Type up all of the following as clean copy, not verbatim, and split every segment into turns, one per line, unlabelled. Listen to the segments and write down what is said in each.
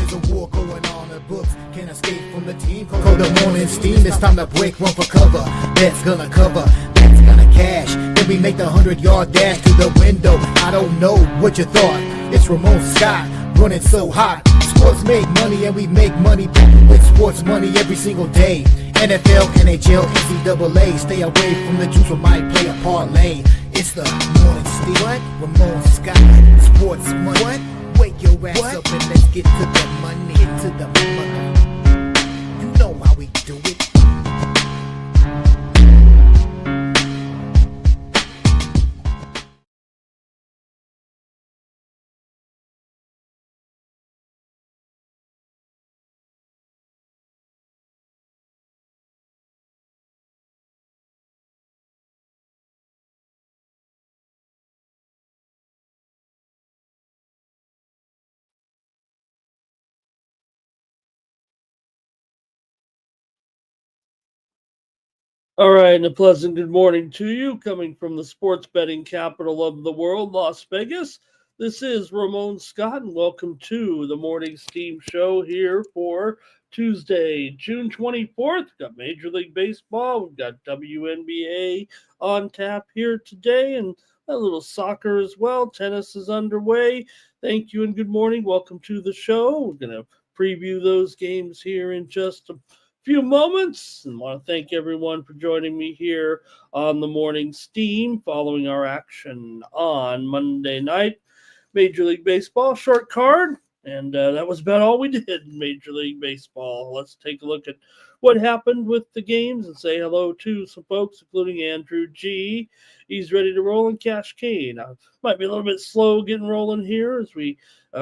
There's a war going on, the books can't escape from the team. Call the morning steam, it's time to break, run for cover. That's gonna cover, that's gonna cash. Then we make the 100-yard dash to the window. I don't know what you thought. It's Ramon Scott, running so hot. Sports make money and we make money with sports money every single day. NFL, NHL, NCAA. Stay away from the juice, we might play a parlay. It's the morning steam. What? Ramon Scott, sports money. What? Wake your ass up and let's get to the money. Get to the money. You know how we do it.
All right, and a pleasant good morning to you, coming from the sports betting capital of the world, Las Vegas. This is Ramon Scott, and welcome to the Morning Steam Show here for Tuesday, June 24th. We've got Major League Baseball, we've got WNBA on tap here today, and a little soccer as well. Tennis is underway. Thank you and good morning. Welcome to the show. We're going to preview those games here in just a few moments, and want to thank everyone for joining me here on the Morning Steam following our action on Monday night. Major League Baseball short card, and that was about all we did in Major League Baseball. Let's take a look at what happened with the games and say hello to some folks, including Andrew G. He's ready to roll, and Cash Kane. Might be a little bit slow getting rolling here as we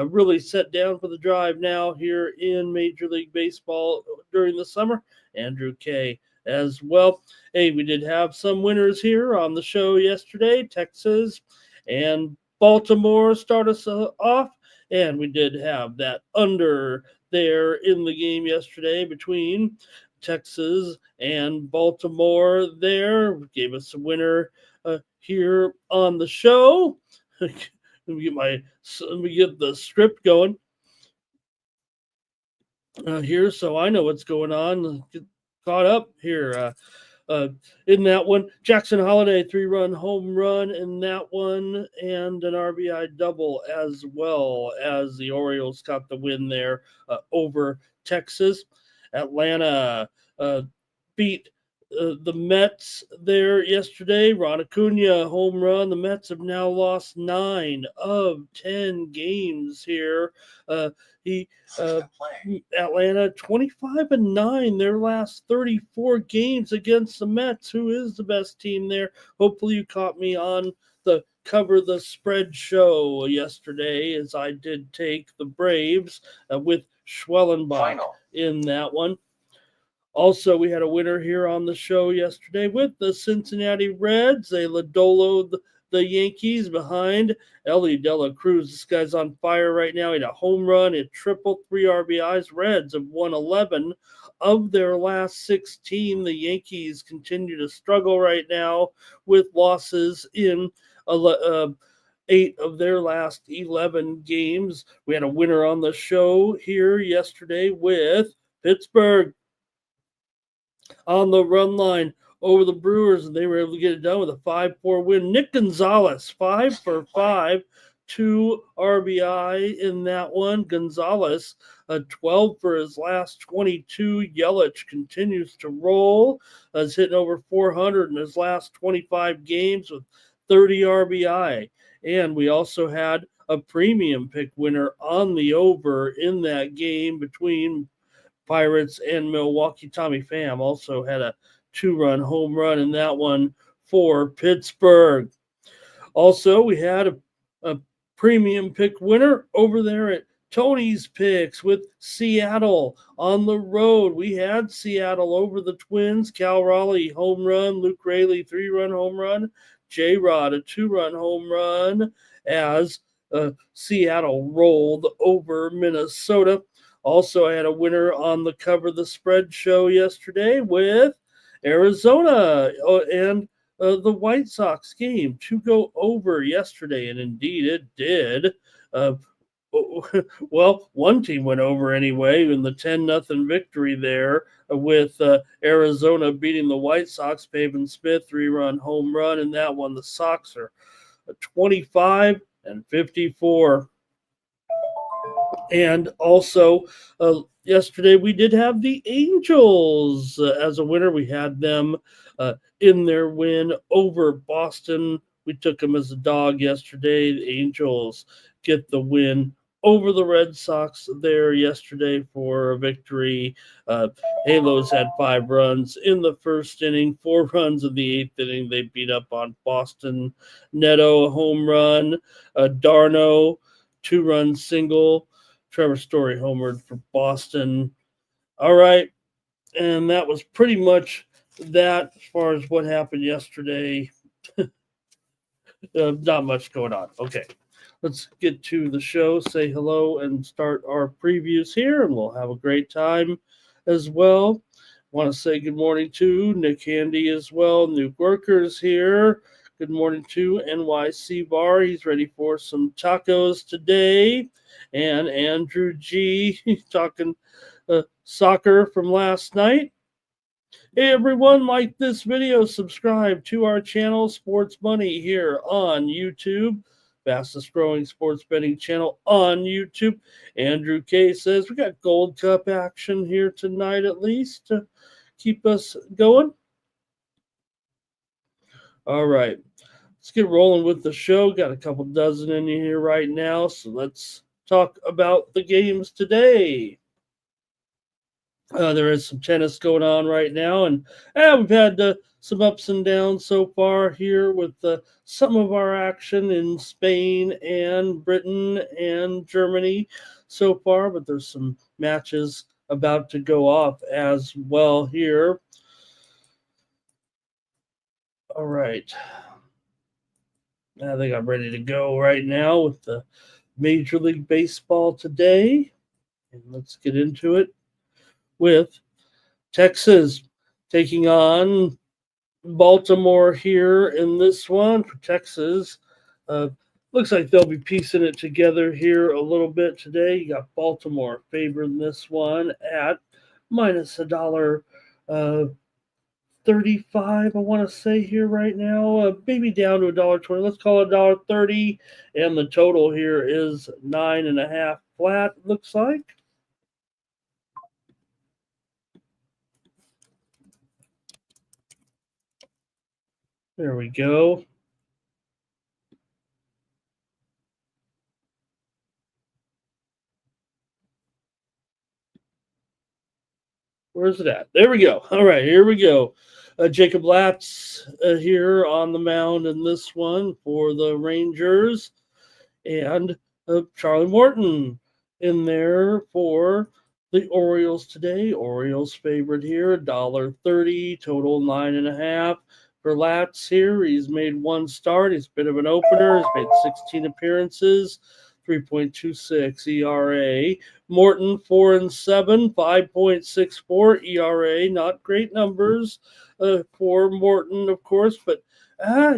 really set down for the drive now here in Major League Baseball during the summer. Andrew K. as well. Hey, we did have some winners here on the show yesterday. Texas and Baltimore start us off, and we did have that under there in the game yesterday between Texas and Baltimore there. Gave us a winner here on the show. Let me get the script going here so I know what's going on. Get caught up here in that one. Jackson Holiday 3-run home run in that one, and an RBI double as well, as the Orioles got the win there over Texas. Atlanta beat the Mets there yesterday. Ron Acuna home run. The Mets have now lost 9 of 10 games here. Atlanta 25-9 their last 34 games against the Mets. Who is the best team there? Hopefully you caught me on the Cover the Spread show yesterday, as I did take the Braves with Schwellenbach in that one. Also, we had a winner here on the show yesterday with the Cincinnati Reds. They Lodoloed the Yankees behind Ellie De La Cruz. This guy's on fire right now. He had a home run, a triple, 3 RBIs. Reds have won 11 of their last 16. The Yankees continue to struggle right now with losses in 8 of their last 11 games. We had a winner on the show here yesterday with Pittsburgh on the run line over the Brewers, and they were able to get it done with a 5-4 win. Nick Gonzalez, 5 for 5, 2 RBI in that one. Gonzalez, 12 for his last 22. Yelich continues to roll, has hitting over 400 in his last 25 games with 30 RBI. And we also had a premium pick winner on the over in that game between Pirates and Milwaukee. Tommy Pham also had a 2-run home run in that one for Pittsburgh. Also, we had a premium pick winner over there at Tony's Picks with Seattle on the road. We had Seattle over the Twins. Cal Raleigh home run, Luke Raley 3-run home run, J-Rod a 2-run home run, as Seattle rolled over Minnesota. Also, I had a winner on the Cover the Spread show yesterday with Arizona and the White Sox game to go over yesterday, and indeed it did. Well, one team went over anyway in the 10-0 victory there with Arizona beating the White Sox. Pavin Smith 3-run home run, and that one the Sox are 25 and 54. And also, yesterday we did have the Angels as a winner. We had them in their win over Boston. We took them as a dog yesterday. The Angels get the win over the Red Sox there yesterday for a victory. Halos had 5 runs in the first inning, 4 runs in the 8th inning. They beat up on Boston. Neto, a home run. Darno, 2-run single. Trevor Story homered for Boston. All right. And that was pretty much that as far as what happened yesterday. Not much going on. Okay. Let's get to the show, say hello, and start our previews here, and we'll have a great time as well. Want to say good morning to Nick Handy as well. New Workers here. Good morning to NYC Bar. He's ready for some tacos today. And Andrew G. talking soccer from last night. Hey everyone, like this video, subscribe to our channel, Sports Money, here on YouTube. Fastest growing sports betting channel on YouTube. Andrew K says we got Gold Cup action here tonight at least to keep us going. All right, let's get rolling with the show. Got a couple dozen in here right now, so let's talk about the games today. There is some tennis going on right now, and we've had some ups and downs so far here with some of our action in Spain and Britain and Germany so far, but there's some matches about to go off as well here. All right. I think I'm ready to go right now with the Major League Baseball today, and let's get into it with Texas taking on Baltimore here in this one. For Texas, looks like they'll be piecing it together here a little bit today. You got Baltimore favoring this one at minus $1.35. I want to say here right now, maybe down to $1.20. Let's call it $1.30, and the total here is 9.5 flat. Looks like. There we go. Where's it at? There we go. All right, here we go. Jacob Latz here on the mound in this one for the Rangers. And Charlie Morton in there for the Orioles today. Orioles favorite here, $1.30, total 9.5. For Latz here, he's made 1 start. He's a bit of an opener. He's made 16 appearances, 3.26 ERA. Morton 4-7, 5.64 ERA. Not great numbers for Morton, of course, but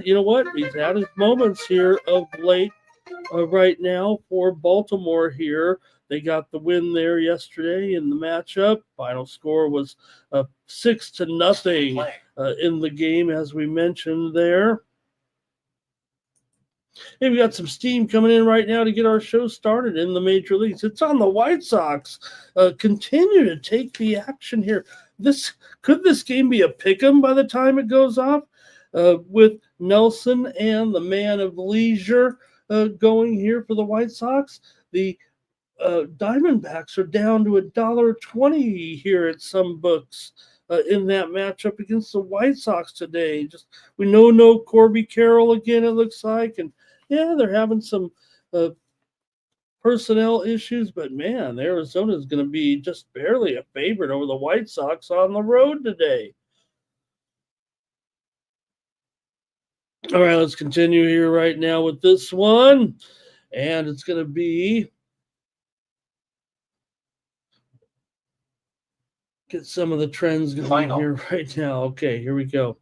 you know what? He's had his moments here of late. Right now for Baltimore here. They got the win there yesterday in the matchup. Final score was 6-0 in the game, as we mentioned there. Hey, we got some steam coming in right now to get our show started in the major leagues. It's on the White Sox. Continue to take the action here. Could this game be a pick'em by the time it goes off? With Nelson and the man of leisure going here for the White Sox. The Diamondbacks are down to $1.20 here at some books in that matchup against the White Sox today. We know no Corby Carroll again, it looks like, and they're having some personnel issues, but man, Arizona is going to be just barely a favorite over the White Sox on the road today. All right, let's continue here right now with this one. And it's going to be get some of the trends going here right now. Okay, here we go.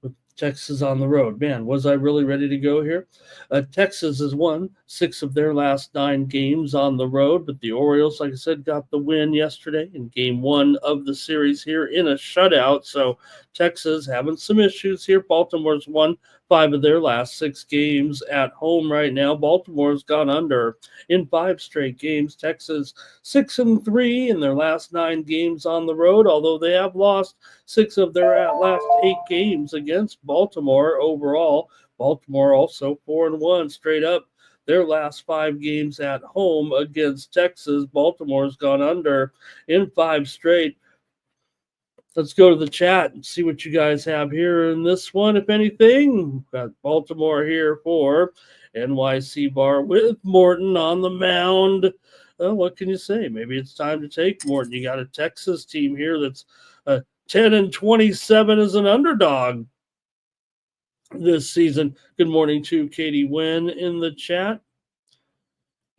With Texas on the road. Man, was I really ready to go here? Texas has won 6 of their last 9 games on the road, but the Orioles, like I said, got the win yesterday in game 1 of the series here in a shutout. So Texas having some issues here. Baltimore's won 5 of their last 6 games at home right now. Baltimore's gone under in 5 straight games. Texas 6-3 in their last 9 games on the road, although they have lost 6 of their last 8 games against Baltimore overall. Baltimore also 4-1 straight up their last 5 games at home against Texas. Baltimore's gone under in 5 straight. Let's go to the chat and see what you guys have here in this one, if anything. We've got Baltimore here for NYC Bar with Morton on the mound. What can you say? Maybe it's time to take Morton. You got a Texas team here that's 10-27 as an underdog this season. Good morning to Katie Wynn in the chat.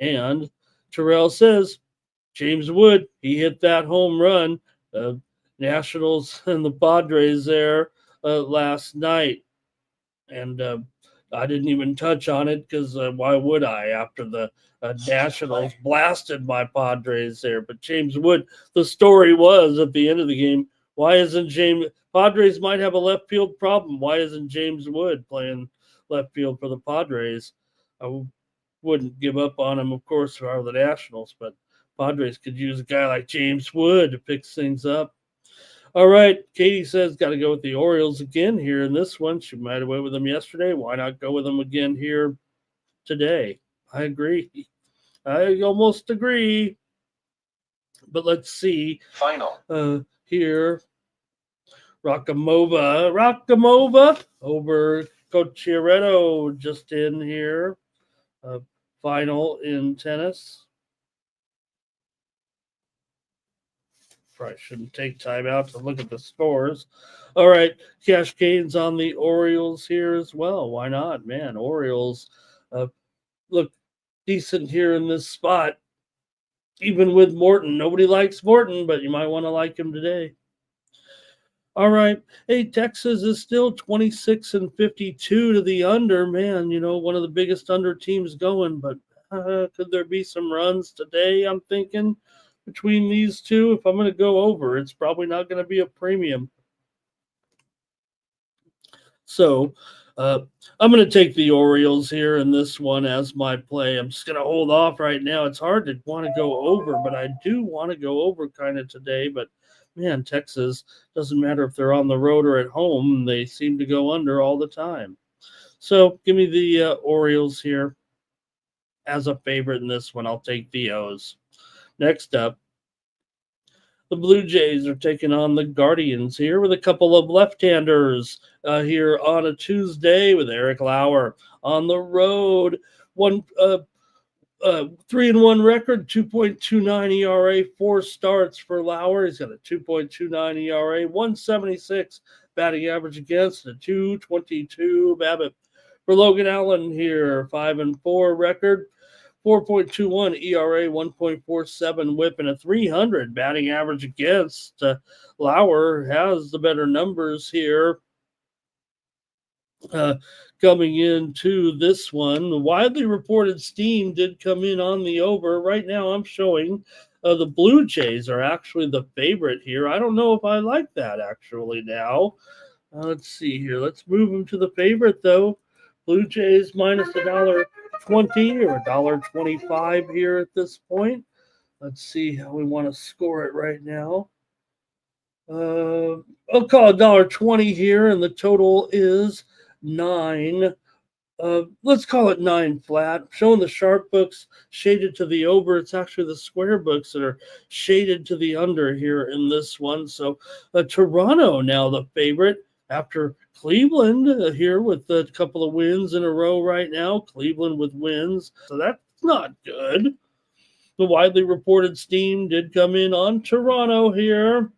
And Terrell says, James Wood, he hit that home run. Nationals and the Padres there last night. And I didn't even touch on it because why would I after the Nationals blasted my Padres there? But James Wood, the story was at the end of the game, why isn't Padres might have a left field problem. Why isn't James Wood playing left field for the Padres? I wouldn't give up on him, of course, if I were the Nationals, but Padres could use a guy like James Wood to fix things up. All right, Katie says got to go with the Orioles again here in this one. She might have went with them yesterday. Why not go with them again here today? I agree. I almost agree. But let's see.
Final.
Here. Rockamova over Cochiretto just in here. Final in tennis. Probably shouldn't take time out to look at the scores. All right, Cash Gains on the Orioles here as well. Why not, man? Orioles look decent here in this spot. Even with Morton. Nobody likes Morton, but you might want to like him today. All right. Hey, Texas is still 26-52 to the under. Man, one of the biggest under teams going, but could there be some runs today, I'm thinking? Between these two, if I'm going to go over, it's probably not going to be a premium. So I'm going to take the Orioles here in this one as my play. I'm just going to hold off right now. It's hard to want to go over, but I do want to go over kind of today. But, man, Texas, doesn't matter if they're on the road or at home. They seem to go under all the time. So give me the Orioles here as a favorite in this one. I'll take the O's. Next up, the Blue Jays are taking on the Guardians here with a couple of left-handers here on a Tuesday with Eric Lauer on the road. 3-1 record, 2.29 ERA, 4 starts for Lauer. He's got a 2.29 ERA, 176 batting average against, a 2.22 BABIP. For Logan Allen here, 5-4 record. 4.21 ERA, 1.47 whip, and a 300 batting average against. Lauer has the better numbers here coming into this one. The widely reported steam did come in on the over. Right now I'm showing the Blue Jays are actually the favorite here. I don't know if I like that actually now. Let's see here. Let's move them to the favorite, though. Blue Jays minus $1.20 or $1.25 here at this point. Let's see how we want to score it right now. I'll call $1.20 here, and the total is 9. Let's call it 9 flat. I'm showing the sharp books shaded to the over. It's actually the square books that are shaded to the under here in this one. So Toronto now the favorite after Cleveland here with a couple of wins in a row right now. Cleveland with wins. So that's not good. The widely reported steam did come in on Toronto here.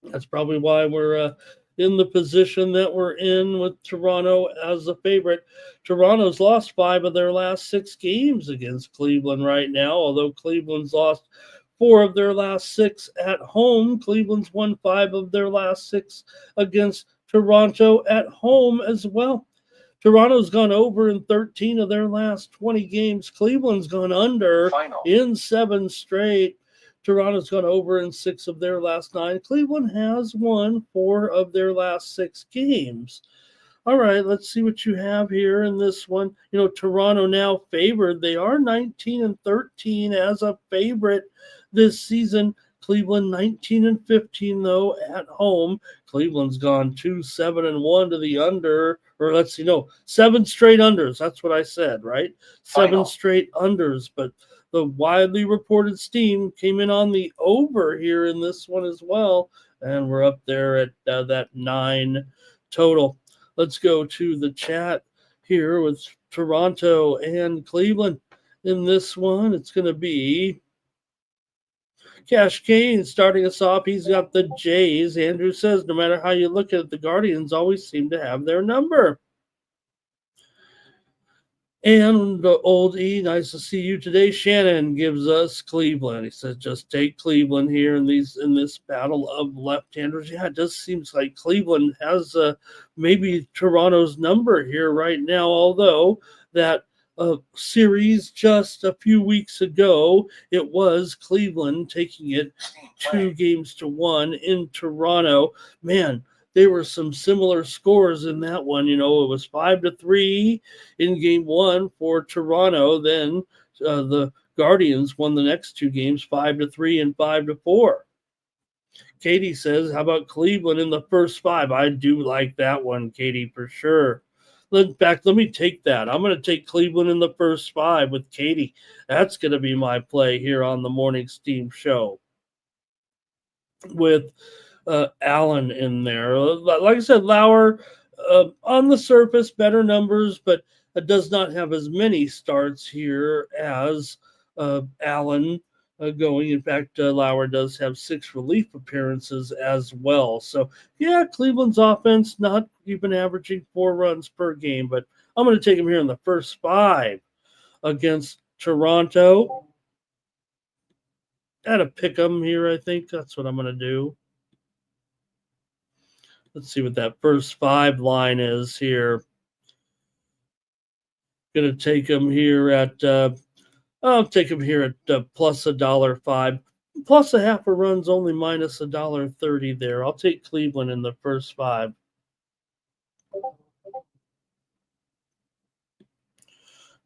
That's probably why we're in the position that we're in with Toronto as a favorite. Toronto's lost 5 of their last 6 games against Cleveland right now, although Cleveland's lost 4 of their last 6 at home. Cleveland's won 5 of their last 6 against Toronto at home as well. Toronto's gone over in 13 of their last 20 games. Cleveland's gone under in 7 straight. Toronto's gone over in 6 of their last 9. Cleveland has won 4 of their last 6 games. All right, let's see what you have here in this one. Toronto now favored. They are 19 and 13 as a favorite this season. Cleveland 19 and 15 though at home. Cleveland's gone 2-7-1 to the under, or let's see, no, 7 straight unders. That's what I said, right? 7 straight unders, but the widely reported steam came in on the over here in this one as well, and we're up there at that 9 total. Let's go to the chat here with Toronto and Cleveland. In this one, it's going to be Cash Kane starting us off. He's got the Jays. Andrew says, no matter how you look at it, the Guardians always seem to have their number. And old E, nice to see you today. Shannon gives us Cleveland. He says, just take Cleveland here in this battle of left-handers. Yeah, it just seems like Cleveland has maybe Toronto's number here right now, although that series just a few weeks ago, it was Cleveland taking it 2-1 in Toronto. Man, there were some similar scores in that one. It was 5-3 in game 1 for Toronto. Then the Guardians won the next 2 games, 5-3 and 5-4. Katie says, how about Cleveland in the first 5? I do like that one, Katie, for sure. In fact, let me take that. I'm going to take Cleveland in the first 5 with Katie. That's going to be my play here on the Morning Steam Show with Allen in there. Like I said, Lauer, on the surface, better numbers, but does not have as many starts here as Allen going. In fact, Lauer does have 6 relief appearances as well. So, yeah, Cleveland's offense not even averaging 4 runs per game, but I'm going to take him here in the first 5 against Toronto. Got to pick him here, I think. That's what I'm going to do. Let's see what that first 5 line is here. Going to take him here at I'll take him here at plus $1.05. Plus a half a run's only minus $1.30 there. I'll take Cleveland in the first 5.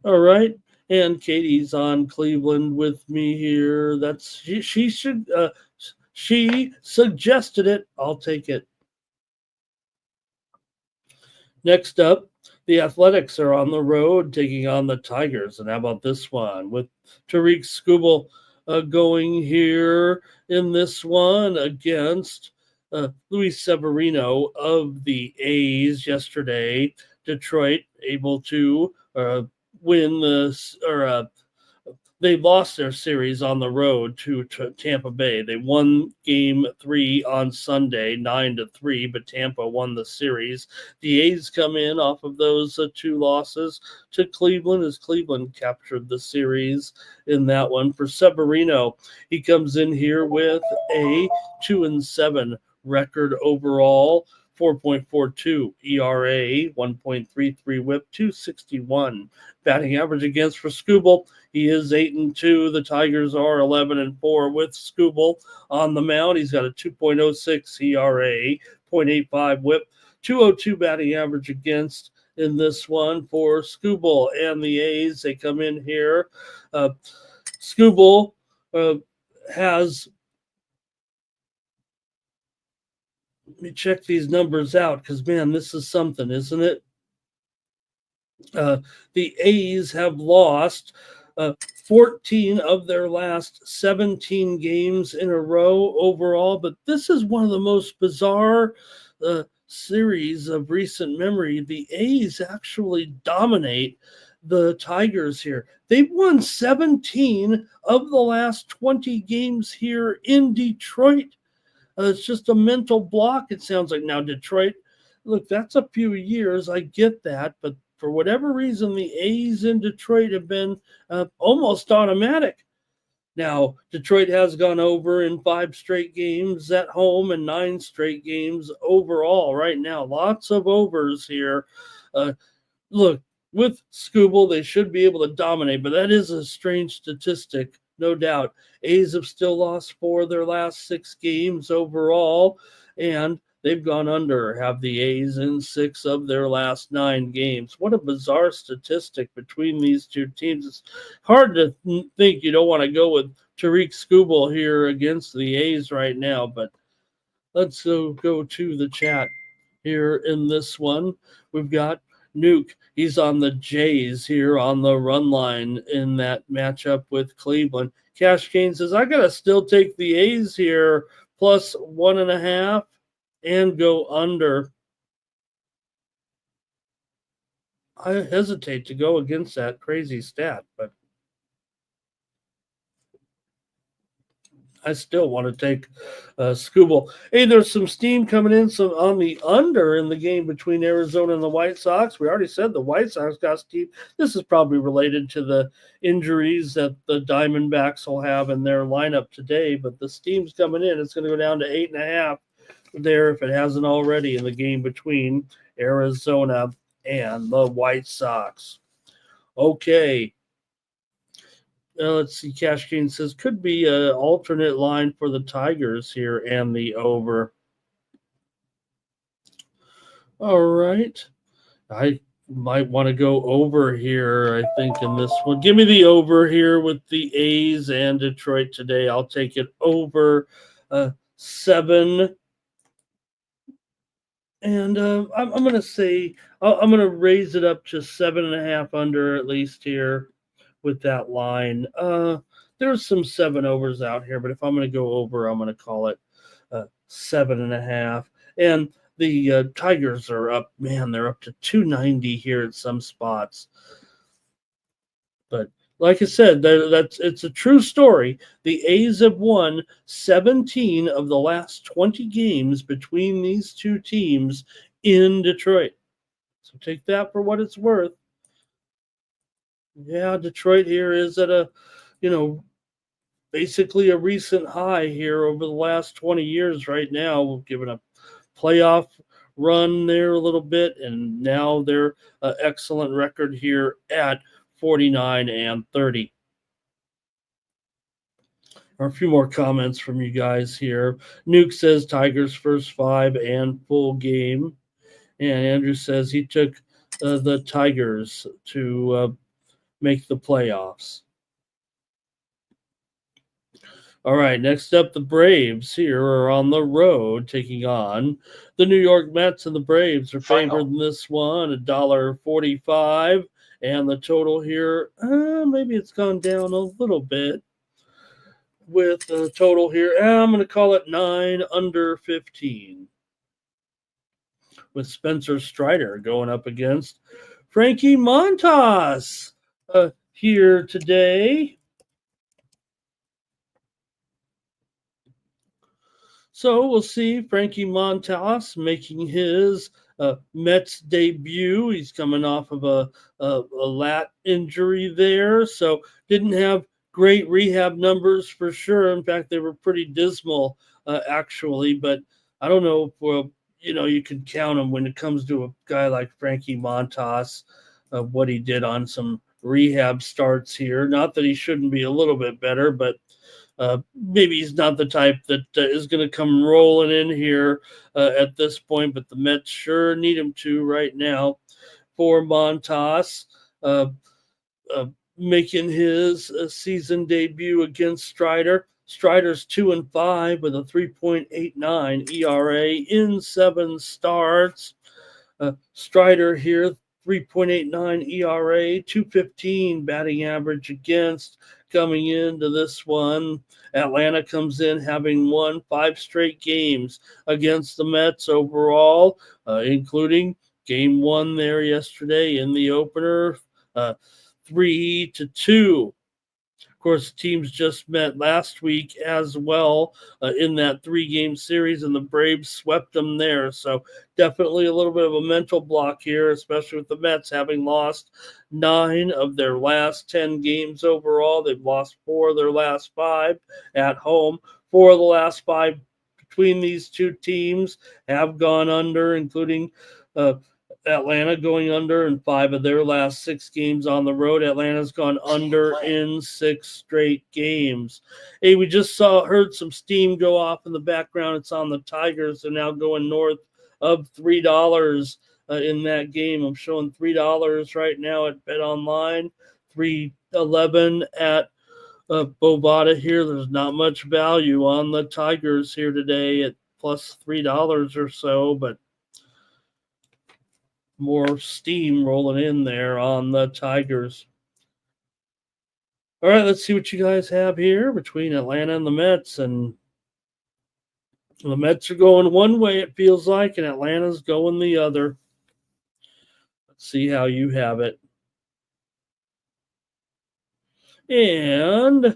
All right, and Katie's on Cleveland with me here. That's she suggested it. I'll take it. Next up, the Athletics are on the road taking on the Tigers. And how about this one with Tariq Skubal going here in this one against Luis Severino of the A's yesterday. Detroit able to win this, they lost their series on the road to Tampa Bay. They won game 3 on Sunday, 9-3, but Tampa won the series. The A's come in off of those 2 losses to Cleveland as Cleveland captured the series in that one. For Severino, he comes in here with a 2-7 record overall. 4.42 ERA, 1.33 WHIP, 261 batting average against for Skubal. He is 8-2. The Tigers are 11-4 with Skubal on the mound. He's got a 2.06 ERA, 0.85 WHIP, 202 batting average against in this one for Skubal and the A's. They come in here. Skubal has. Let me check these numbers out because, man, this is something, isn't it? The A's have lost 14 of their last 17 games in a row overall, but this is one of the most bizarre series of recent memory. The A's actually dominate the Tigers here. They've won 17 of the last 20 games here in Detroit. It's just a mental block, it sounds like. Now, Detroit, look, that's a few years. I get that. But for whatever reason, the A's in Detroit have been almost automatic. Now, Detroit has gone over in 5 straight games at home and 9 straight games overall right now. Lots of overs here. Look, with Scooble, they should be able to dominate, but that is a strange statistic, no doubt. A's have still lost 4 of their last 6 games overall, and they've gone under, have the A's in 6 of their last 9 games. What a bizarre statistic between these two teams. It's hard to think you don't want to go with Tariq Scooble here against the A's right now, but let's go to the chat here in this one. We've got Nuke. He's on the Jays here on the run line in that matchup with Cleveland. Cash Kane says, I got to still take the A's here plus 1.5 and go under. I hesitate to go against that crazy stat, but I still want to take Scooble. Hey, there's some steam coming in on the under in the game between Arizona and the White Sox. We already said the White Sox got steam. This is probably related to the injuries that the Diamondbacks will have in their lineup today, but the steam's coming in. It's going to go down to 8.5 there if it hasn't already in the game between Arizona and the White Sox. Okay. Let's see. Cash King says could be an alternate line for the Tigers here and the over. All right. I might want to go over here, I think, in this one. Give me the over here with the A's and Detroit today. I'll take it over 7. And I'm going to say I'm going to raise it up to 7.5 under at least here with that line. There's some 7 overs out here, but if I'm going to go over, I'm going to call it 7.5. And the Tigers are up, man, they're up to 290 here at some spots. But like I said, it's a true story. The A's have won 17 of the last 20 games between these two teams in Detroit. So take that for what it's worth. Yeah, Detroit here is at a, basically a recent high here over the last 20 years right now. We've given a playoff run there a little bit, and now they're an excellent record here at 49-30. A few more comments from you guys here. Nuke says Tigers first 5 and full game. And Andrew says he took the Tigers to make the playoffs. All right, next up, the Braves here are on the road taking on the New York Mets, and the Braves are favored in this one, $1.45. And the total here, maybe it's gone down a little bit with the total here. I'm going to call it 9 under 15. With Spencer Strider going up against Frankie Montas here today. So we'll see Frankie Montas making his Mets debut. He's coming off of a lat injury there, so didn't have great rehab numbers for sure. In fact, they were pretty dismal actually, but I don't know if you can count him when it comes to a guy like Frankie Montas, what he did on some rehab starts here. Not that he shouldn't be a little bit better, but maybe he's not the type that is going to come rolling in here at this point, but the Mets sure need him to right now. For Montas, making his season debut against Strider. Strider's 2-5 with a 3.89 ERA in 7 starts. Strider here, 3.89 ERA, 2.15 batting average against. Coming into this one, Atlanta comes in having won 5 straight games against the Mets overall, including game 1 there yesterday in the opener, 3-2. course, teams just met last week as well in that 3-game series, and the Braves swept them there. So definitely a little bit of a mental block here, especially with the Mets having lost 9 of their last 10 games overall. They've lost 4 of their last 5 at home. 4 of the last 5 between these two teams have gone under, including Atlanta going under in 5 of their last 6 games on the road. Atlanta's gone under in 6 straight games. Hey, we just heard some steam go off in the background. It's on the Tigers. They're now going north of $3 in that game. I'm showing $3 right now at BetOnline, $3.11 at Bovada here. There's not much value on the Tigers here today at plus $3 or so, but more steam rolling in there on the Tigers. All right, let's see what you guys have here between Atlanta and the Mets. And the Mets are going one way, it feels like, and Atlanta's going the other. Let's see how you have it. And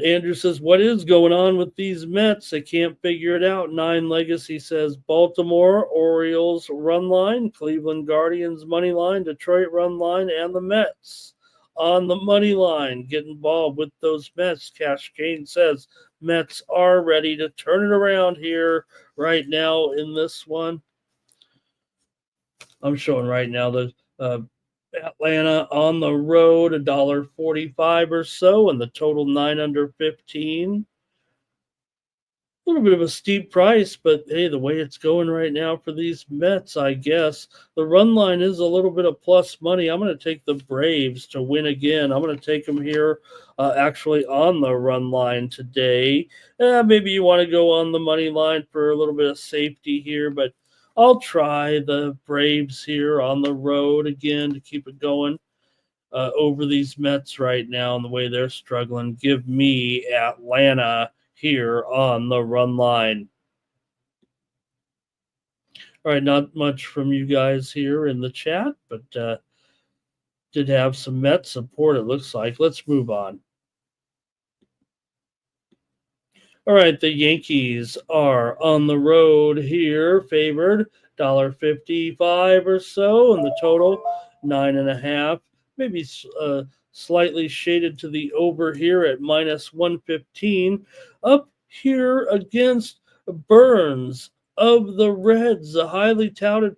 Andrew says, what is going on with these Mets? I can't figure it out. 9 Legacy says Baltimore Orioles run line, Cleveland Guardians money line, Detroit run line, and the Mets on the money line. Get involved with those Mets. Cash Kane says Mets are ready to turn it around here right now in this one. I'm showing right now the Atlanta on the road, $1.45 or so, and the total 9 under 15. A little bit of a steep price, but hey, the way it's going right now for these Mets, I guess. The run line is a little bit of plus money. I'm going to take the Braves to win again. I'm going to take them here actually on the run line today. Maybe you want to go on the money line for a little bit of safety here, but I'll try the Braves here on the road again to keep it going over these Mets right now and the way they're struggling. Give me Atlanta here on the run line. All right, not much from you guys here in the chat, but did have some Mets support, it looks like. Let's move on. All right, the Yankees are on the road here, favored $1.55 or so, and the total 9.5. Maybe slightly shaded to the over here at minus 115. Up here against Burns of the Reds, a highly touted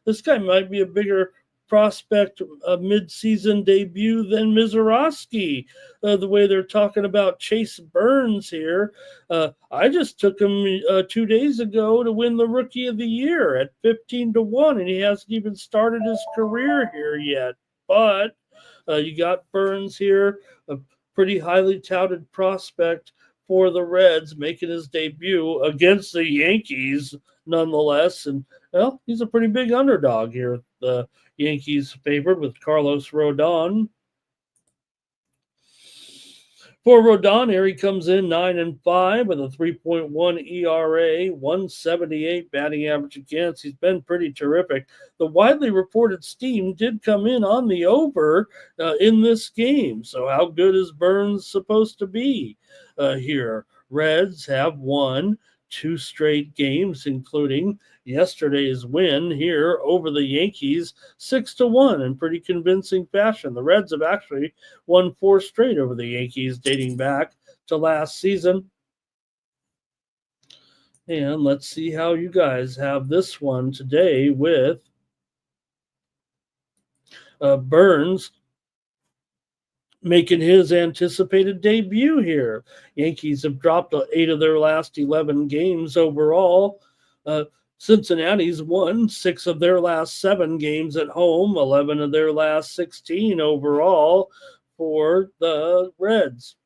this guy might be a bigger prospect mid-season debut than Mizorowski, the way they're talking about Chase Burns here. I just took him 2 days ago to win the Rookie of the Year at 15-1, and he hasn't even started his career here yet. But you got Burns here, a pretty highly touted prospect for the Reds, making his debut against the Yankees nonetheless. And, well, he's a pretty big underdog here. The Yankees favored with Carlos Rodon. For Rodon, here he comes in 9-5 with a 3.1 ERA, 178 batting average against. He's been pretty terrific. The widely reported steam did come in on the over in this game. So how good is Burns supposed to be here? Reds have won 2 straight games, including yesterday's win here over the Yankees, 6-1 in pretty convincing fashion. The Reds have actually won 4 straight over the Yankees dating back to last season. And let's see how you guys have this one today with Burns making his anticipated debut here. Yankees have dropped 8 of their last 11 games overall. Cincinnati's won 6 of their last 7 games at home, 11 of their last 16 overall for the Reds.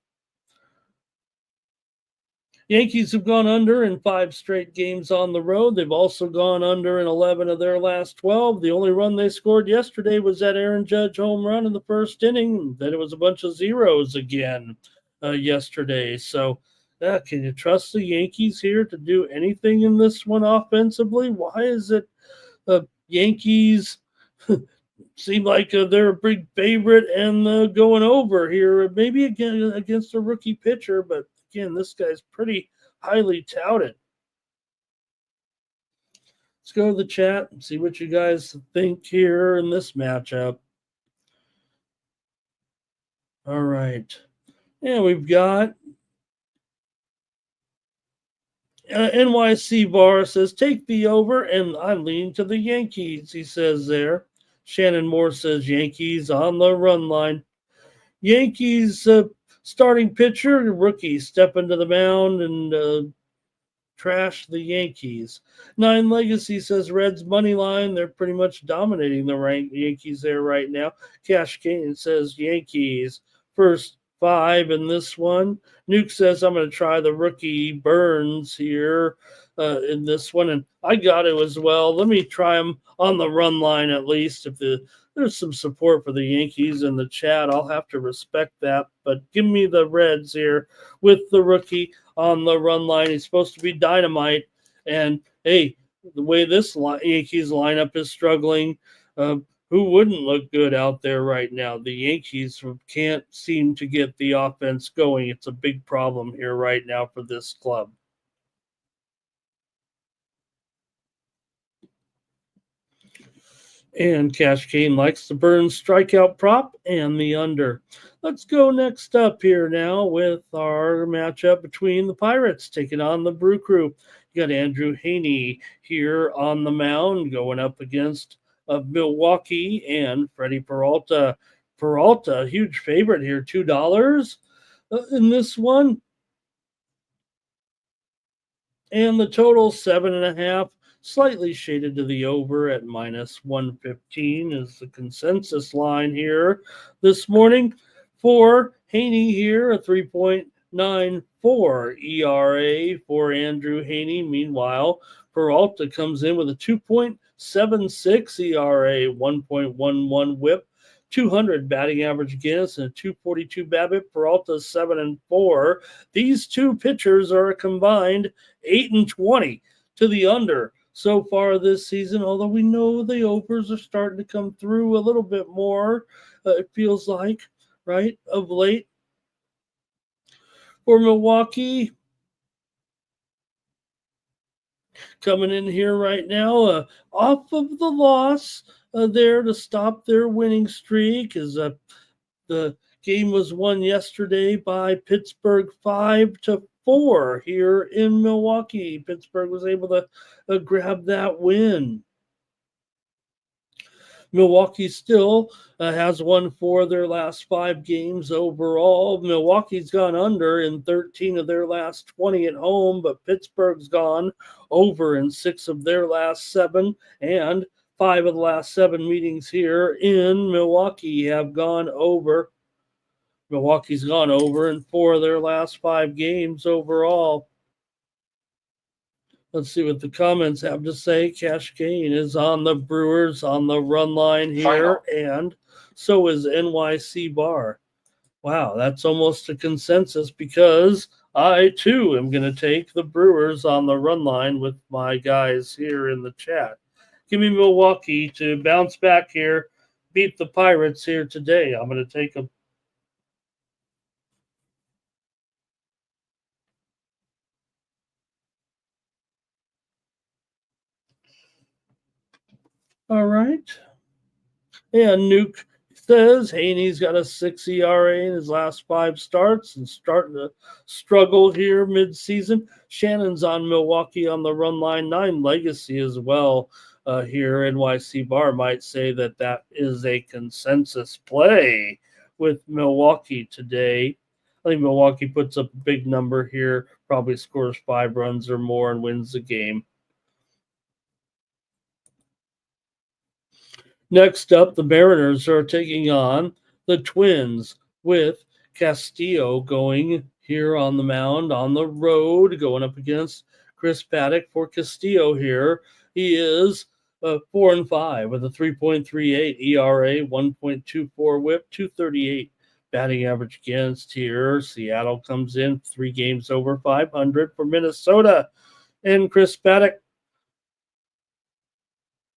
Yankees have gone under in 5 straight games on the road. They've also gone under in 11 of their last 12. The only run they scored yesterday was that Aaron Judge home run in the first inning. Then it was a bunch of zeros again yesterday. So can you trust the Yankees here to do anything in this one offensively? Why is it Yankees seem like they're a big favorite and going over here, maybe again against a rookie pitcher. But again, this guy's pretty highly touted. Let's go to the chat and see what you guys think here in this matchup. All right. Yeah, we've got NYC Bar says, take the over, and I'm leaning to the Yankees, he says there. Shannon Moore says, Yankees on the run line. Yankees starting pitcher, rookie, step into the mound and trash the Yankees. Nine Legacy says, Reds money line. They're pretty much dominating the Yankees there right now. Cash Kane says, Yankees. First 5 in this one. Nuke says, I'm going to try the rookie Burns here in this one. And I got it as well. Let me try him on the run line at least. If there's some support for the Yankees in the chat, I'll have to respect that. But give me the Reds here with the rookie on the run line. He's supposed to be dynamite. And, hey, the way this Yankees lineup is struggling, who wouldn't look good out there right now? The Yankees can't seem to get the offense going. It's a big problem here right now for this club. And Cash Kane likes the Burns strikeout prop and the under. Let's go next up here now with our matchup between the Pirates taking on the Brew Crew. You got Andrew Haney here on the mound going up against Milwaukee and Freddie Peralta. Peralta, huge favorite here, $2 in this one. And the total 7.5. Slightly shaded to the over at minus 115 is the consensus line here this morning. For Haney here, a 3.94 ERA for Andrew Haney. Meanwhile, Peralta comes in with a 2.76 ERA, 1.11 whip, 200 batting average against, and a 242 BABIP. Peralta's 7-4. These two pitchers are a combined 8-20 to the under so far this season, although we know the overs are starting to come through a little bit more, it feels like, right, of late. For Milwaukee, coming in here right now, off of the loss there to stop their winning streak, as the game was won yesterday by Pittsburgh 5-4 here in Milwaukee. Pittsburgh was able to grab that win. Milwaukee still has won 4 of their last 5 games overall. Milwaukee's gone under in 13 of their last 20 at home, but Pittsburgh's gone over in 6 of their last 7, and 5 of the last 7 meetings here in Milwaukee have gone over. Milwaukee's gone over in 4 of their last 5 games overall. Let's see what the comments have to say. Cash Kane is on the Brewers on the run line here, and so is NYC Bar. Wow, that's almost a consensus because I, too, am going to take the Brewers on the run line with my guys here in the chat. Give me Milwaukee to bounce back here, beat the Pirates here today. I'm going to take them. All right. Yeah, Nuke says Haney's got a 6 ERA in his last 5 starts and starting to struggle here mid-season. Shannon's on Milwaukee on the run line. 9 Legacy as well here. NYC Bar might say that is a consensus play with Milwaukee today. I think Milwaukee puts up a big number here, probably scores 5 runs or more and wins the game. Next up, the Mariners are taking on the Twins with Castillo going here on the mound on the road, going up against Chris Paddock. For Castillo here, he is 4-5 with a 3.38 ERA, 1.24 whip, 238 batting average against here. Seattle comes in 3 games over 500 for Minnesota. And Chris Paddock,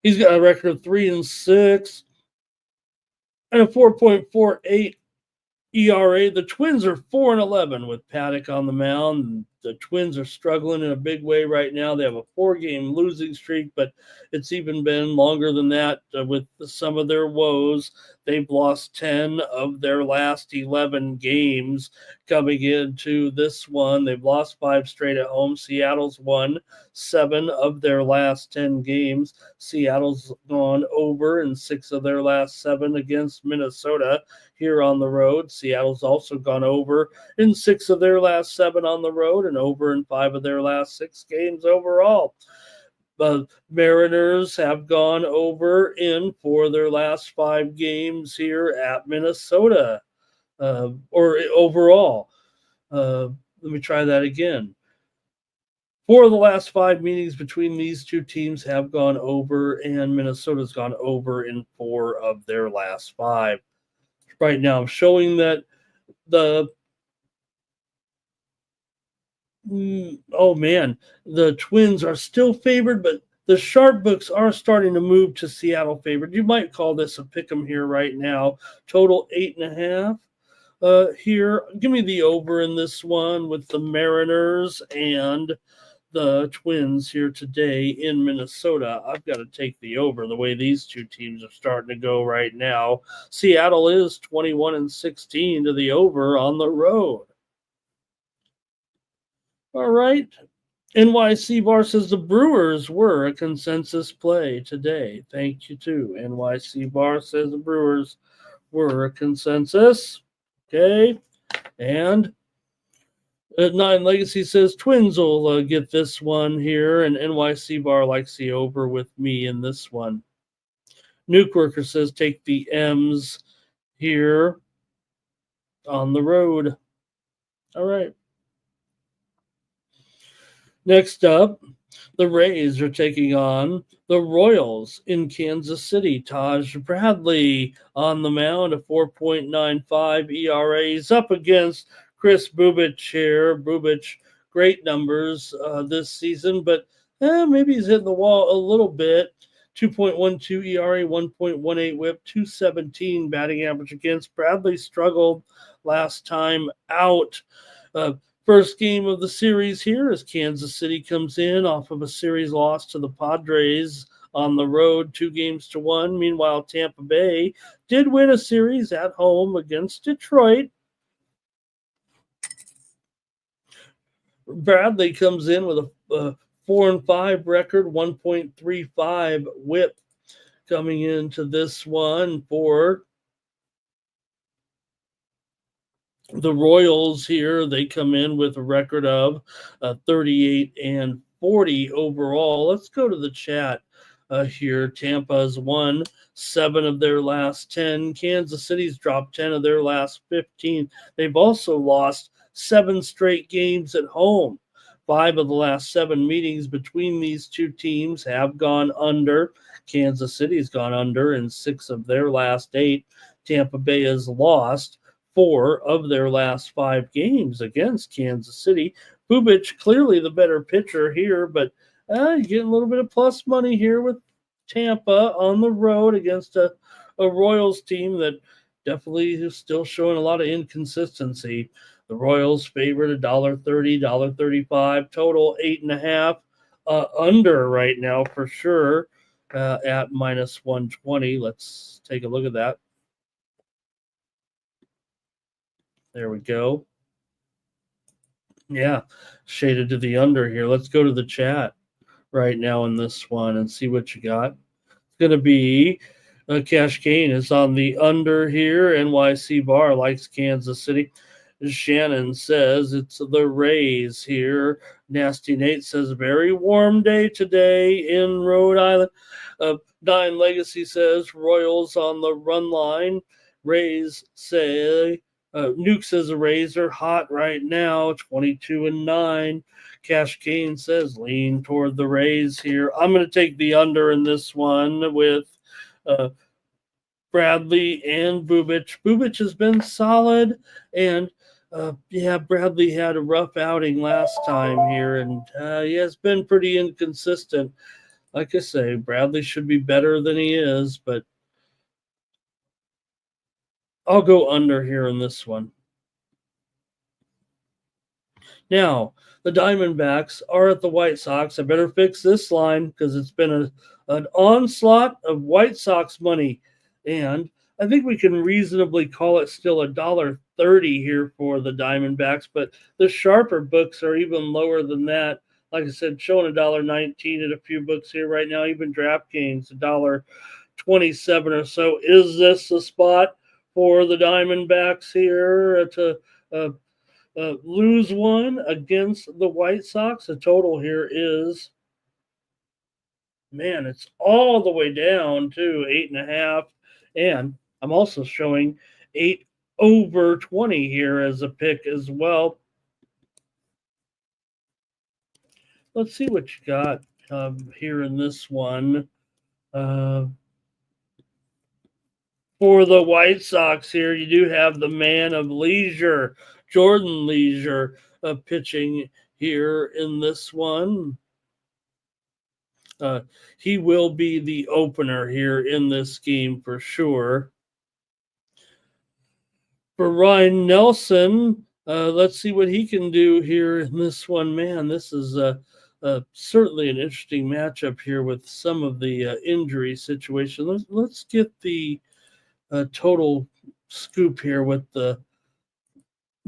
he's got a record of 3-6. and a 4.48 ERA. The Twins are 4-11 with Paddock on the mound. The Twins are struggling in a big way right now. They have a 4-game losing streak, but it's even been longer than that with some of their woes. They've lost 10 of their last 11 games coming into this one. They've lost 5 straight at home. Seattle's won 7 of their last 10 games. Seattle's gone over in 6 of their last 7 against Minnesota here on the road. Seattle's also gone over in 6 of their last 7 on the road and over in 5 of their last 6 games overall. The Mariners have gone over in 4 of their last 5 games here at Minnesota, or overall. Let me try that again. 4 of the last 5 meetings between these two teams have gone over, and Minnesota's gone over in 4 of their last 5. Right now, I'm showing that the Twins are still favored, but the sharp books are starting to move to Seattle favored. You might call this a pick 'em here right now. Total 8.5. Here, give me the over in this one with the Mariners and the Twins here today in Minnesota. I've got to take the over the way these two teams are starting to go right now. Seattle is 21-16 to the over on the road. All right. NYC Bar says the Brewers were a consensus play today. Thank you too. NYC Bar says the Brewers were a consensus. Okay. And Nine Legacy says Twins will get this one here, and NYC Bar likes the over with me in this one. Nuke Worker says take the M's here on the road. All right. Next up, the Rays are taking on the Royals in Kansas City. Taj Bradley on the mound, a 4.95 ERA. He's up against Chris Bubic here. Bubic, great numbers this season, but maybe he's hitting the wall a little bit. 2.12 ERA, 1.18 whip, 217 batting average against. Bradley struggled last time out. First game of the series here as Kansas City comes in off of a series loss to the Padres on the road, 2-1. Meanwhile, Tampa Bay did win a series at home against Detroit. Bradley comes in with a 4-5 record, 1.35 whip coming into this one for the Royals here. They come in with a record of 38-40 overall. Let's go to the chat here. Tampa's won 7 of their last 10. Kansas City's dropped 10 of their last 15. They've also lost 7 straight games at home. 5 of the last 7 meetings between these two teams have gone under. Kansas City's gone under in 6 of their last 8. Tampa Bay has lost 4 of their last 5 games against Kansas City. Bubic, clearly the better pitcher here, but you're getting a little bit of plus money here with Tampa on the road against a Royals team that definitely is still showing a lot of inconsistency. The Royals favored $1.30, $1.35, total 8.5. Under right now for sure at minus 120. Let's take a look at that. There we go. Yeah, shaded to the under here. Let's go to the chat right now in this one and see what you got. It's going to be Cash Kane is on the under here. NYC Bar likes Kansas City. Shannon says it's the Rays here. Nasty Nate says very warm day today in Rhode Island. Nine Legacy says Royals on the run line. Rays say Nuke says the Rays are hot right now, 22-9. Cash Kane says lean toward the Rays here. I'm going to take the under in this one with Bradley and Bubic. Bubic has been solid, and Bradley had a rough outing last time here, and he has been pretty inconsistent. Like I say, Bradley should be better than he is, but I'll go under here in this one. Now, the Diamondbacks are at the White Sox. I better fix this line because it's been an onslaught of White Sox money. And I think we can reasonably call it still $1.30 here for the Diamondbacks, but the sharper books are even lower than that. Like I said, showing $1.19 at a few books here right now, even DraftKings, $1.27 or so. Is this the spot for the Diamondbacks here to lose one against the White Sox? The total here is, man, it's all the way down to 8.5. And I'm also showing 8 over 20 here as a pick as well. Let's see what you got here in this one. For the White Sox here, you do have the man of leisure, Jordan Leisure, pitching here in this one. He will be the opener here in this game for sure. For Ryan Nelson, let's see what he can do here in this one. Man, this is certainly an interesting matchup here with some of the injury situation. Let's get the total scoop here with the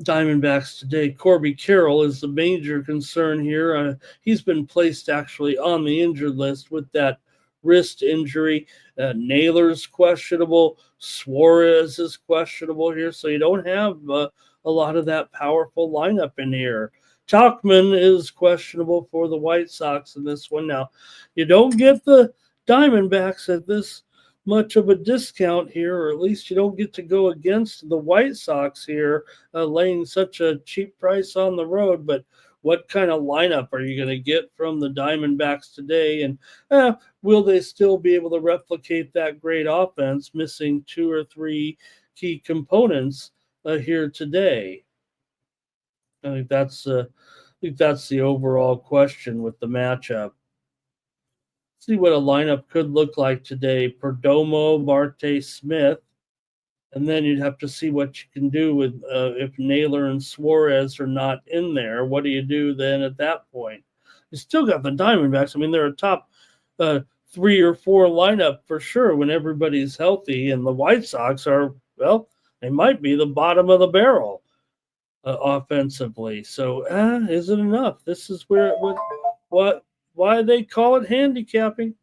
Diamondbacks today. Corby Carroll is the major concern here. He's been placed actually on the injured list with that wrist injury. Naylor's questionable. Suarez is questionable here. So you don't have a lot of that powerful lineup in here. Tauchman is questionable for the White Sox in this one. Now, you don't get the Diamondbacks at this much of a discount here, or at least you don't get to go against the White Sox here, laying such a cheap price on the road. But what kind of lineup are you going to get from the Diamondbacks today? And will they still be able to replicate that great offense, missing 2 or 3 key components here today? I think that's the overall question with the matchup. See what a lineup could look like today. Perdomo, Marte, Smith. And then you'd have to see what you can do with if Naylor and Suarez are not in there. What do you do then at that point? You still got the Diamondbacks. I mean, they're a top 3 or 4 lineup for sure when everybody's healthy. And the White Sox are, well, they might be the bottom of the barrel offensively. So is it enough? This is where why they call it handicapping.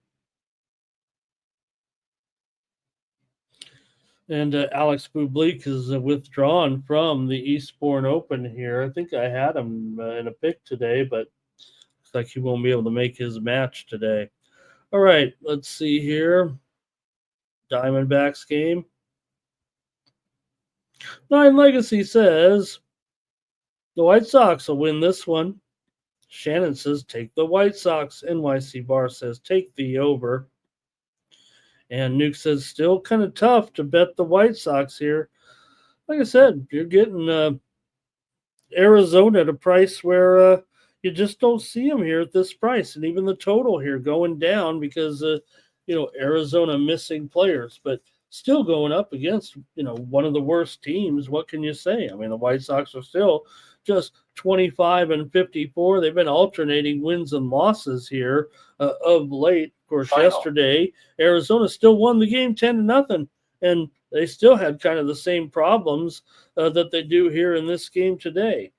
And Alex Bublik is withdrawn from the Eastbourne Open here. I think I had him in a pick today, but looks like he won't be able to make his match today. All right, let's see here. Diamondbacks game. Nine Legacy says the White Sox will win this one. Shannon says, take the White Sox. NYC Bar says, take the over. And Nuke says, still kind of tough to bet the White Sox here. Like I said, you're getting Arizona at a price where you just don't see them here at this price. And even the total here going down because, Arizona missing players. But still going up against, one of the worst teams. What can you say? I mean, the White Sox are still just 25 and 54. They've been alternating wins and losses here of late. Of course, yesterday, Arizona still won the game 10-0, and they still had kind of the same problems that they do here in this game today.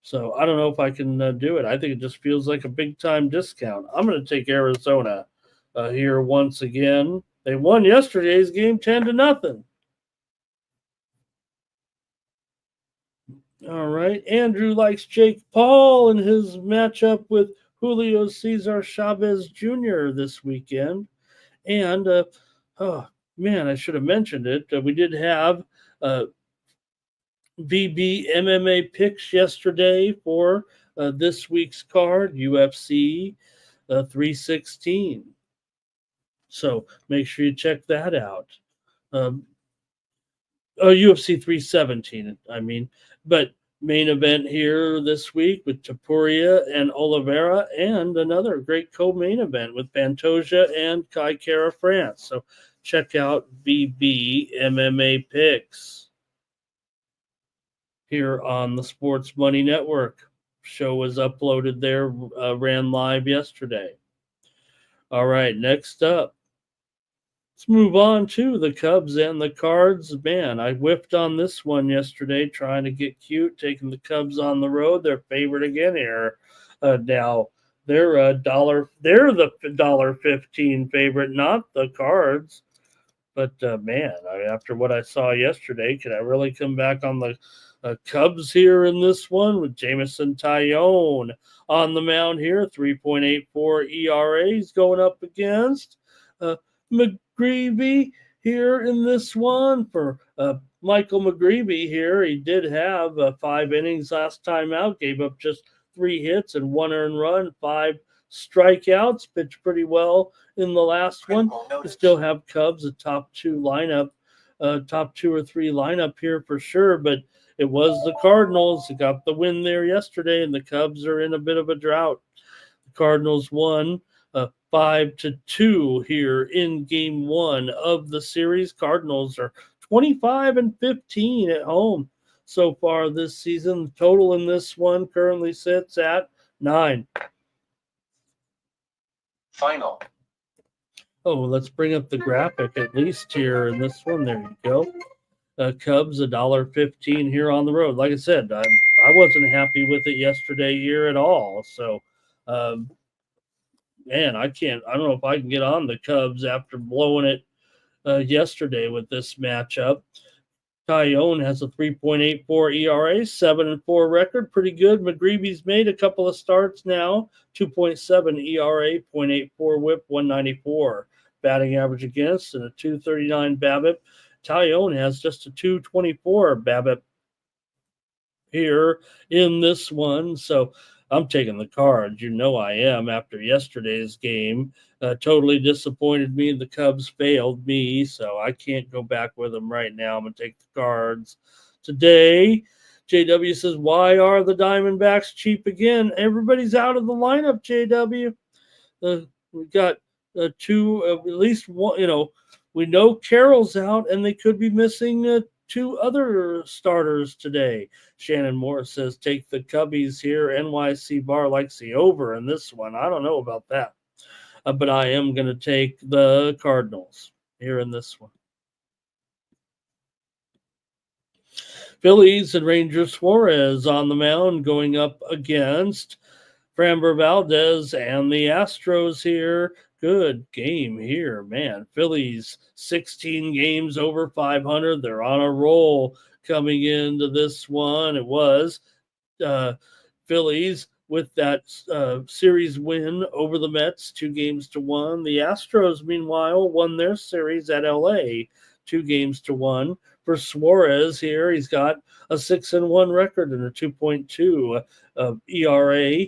So I don't know if I can do it. I think it just feels like a big-time discount. I'm going to take Arizona here once again. They won yesterday's game 10-0. All right. Andrew likes Jake Paul in his matchup with Julio Cesar Chavez Jr. this weekend. And, I should have mentioned it. We did have VB MMA picks yesterday for this week's card, UFC 316. So make sure you check that out. UFC 317, But main event here this week with Topuria and Oliveira, and another great co-main event with Pantoja and Kai Kara France. So check out BBMMA Picks here on the Sports Money Network. Show was uploaded there, ran live yesterday. All right, next up, let's move on to the Cubs and the Cards. Man, I whiffed on this one yesterday, trying to get cute, taking the Cubs on the road. They're favored again here. Now they're They're the $1.15 favorite, not the Cards. But man, after what I saw yesterday, can I really come back on the Cubs here in this one with Jameson Taillon on the mound here? 3.84 ERA. He's going up against McGreevy here in this one for Michael McGreevy here. He did have 5 innings last time out, gave up just 3 hits and 1 earned run, 5 strikeouts, pitched pretty well in the last one. We still have Cubs a top 2 lineup, top 2 or 3 lineup here for sure, but it was the Cardinals that got the win there yesterday, and the Cubs are in a bit of a drought. The Cardinals won 5-2 here in game 1 of the series. Cardinals are 25-15 at home so far this season. The total in this one currently sits at 9.
Final.
Oh, let's bring up the graphic at least here in this one. There you go. Cubs $1.15 here on the road. Like I said, I wasn't happy with it yesterday here at all. So, man, I don't know if I can get on the Cubs after blowing it yesterday with this matchup. Taillon has a 3.84 ERA, 7-4 record, pretty good. McGreevy's made a couple of starts now, 2.7 ERA, 0.84 WHIP, 194 batting average against, and a 239 BABIP. Taillon has just a 224 BABIP here in this one, so I'm taking the Cards. You know I am after yesterday's game. Totally disappointed me. The Cubs failed me, so I can't go back with them right now. I'm going to take the Cards today. JW says, why are the Diamondbacks cheap again? Everybody's out of the lineup, JW. We got 2, at least one, we know Carroll's out, and they could be missing 2 other starters today. Shannon Morris says, take the Cubbies here. NYC Bar likes the over in this one. I don't know about that. But I am going to take the Cardinals here in this one. Phillies and Rangers Suarez on the mound going up against Framber Valdez and the Astros here. Good game here, man. Phillies 16 games over 500. They're on a roll coming into this one. It was Phillies with that series win over the Mets, 2-1. The Astros, meanwhile, won their series at LA 2-1. For Suarez here, he's got a 6-1 record and a 2.2 ERA.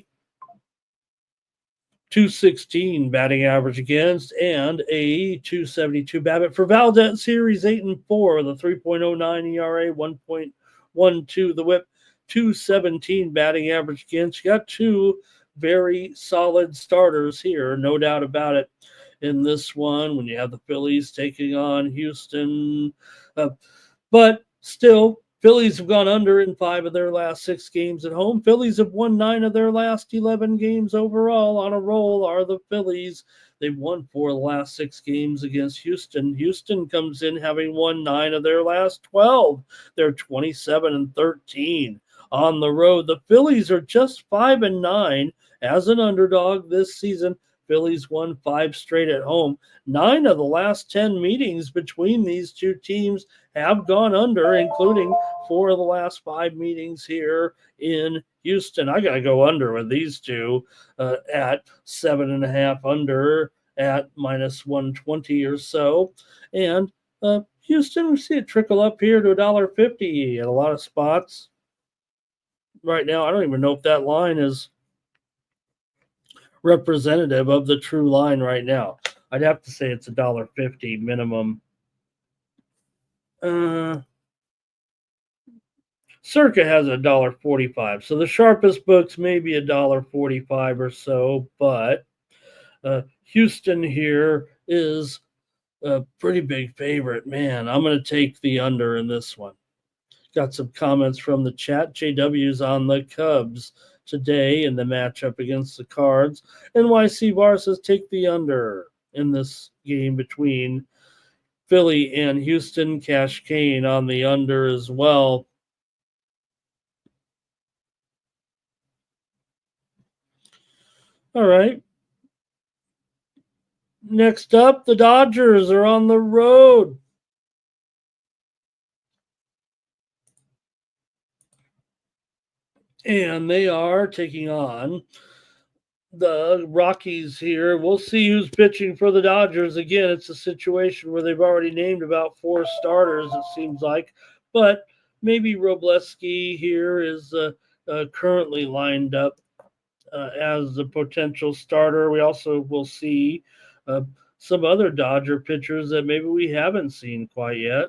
216 batting average against, and a 272 BABIP. For Valdez here, he's 8-4 with a 3.09 ERA, 1.12 the WHIP, 217 batting average against. You got 2 very solid starters here, no doubt about it, in this one when you have the Phillies taking on Houston. But still, Phillies have gone under in 5 of their last 6 games at home. Phillies have won 9 of their last 11 games overall. On a roll are the Phillies. They've won 4 of the last 6 games against Houston. Houston comes in having won 9 of their last 12. They're 27-13 on the road. The Phillies are just 5-9 as an underdog this season. Phillies won 5 straight at home. 9 of the last 10 meetings between these 2 teams have gone under, including 4 of the last 5 meetings here in Houston. I got to go under with these 2 at 7.5 under at minus 120 or so. And Houston, we see it trickle up here to $1.50 at a lot of spots. Right now, I don't even know if that line is representative of the true line right now. I'd have to say it's $1.50 minimum. Circa has $1.45, so the sharpest books maybe $1.45 or so, but Houston here is a pretty big favorite. Man, I'm going to take the under in this one. Got some comments from the chat. JW's on the Cubs today in the matchup against the Cards. NYC Bar says take the under in this game between Philly and Houston. Cash Kane on the under as well. All right. Next up, the Dodgers are on the road. And they are taking on the Rockies here. We'll see who's pitching for the Dodgers. Again, it's a situation where they've already named about 4 starters, it seems like. But maybe Robleski here is currently lined up as a potential starter. We also will see some other Dodger pitchers that maybe we haven't seen quite yet.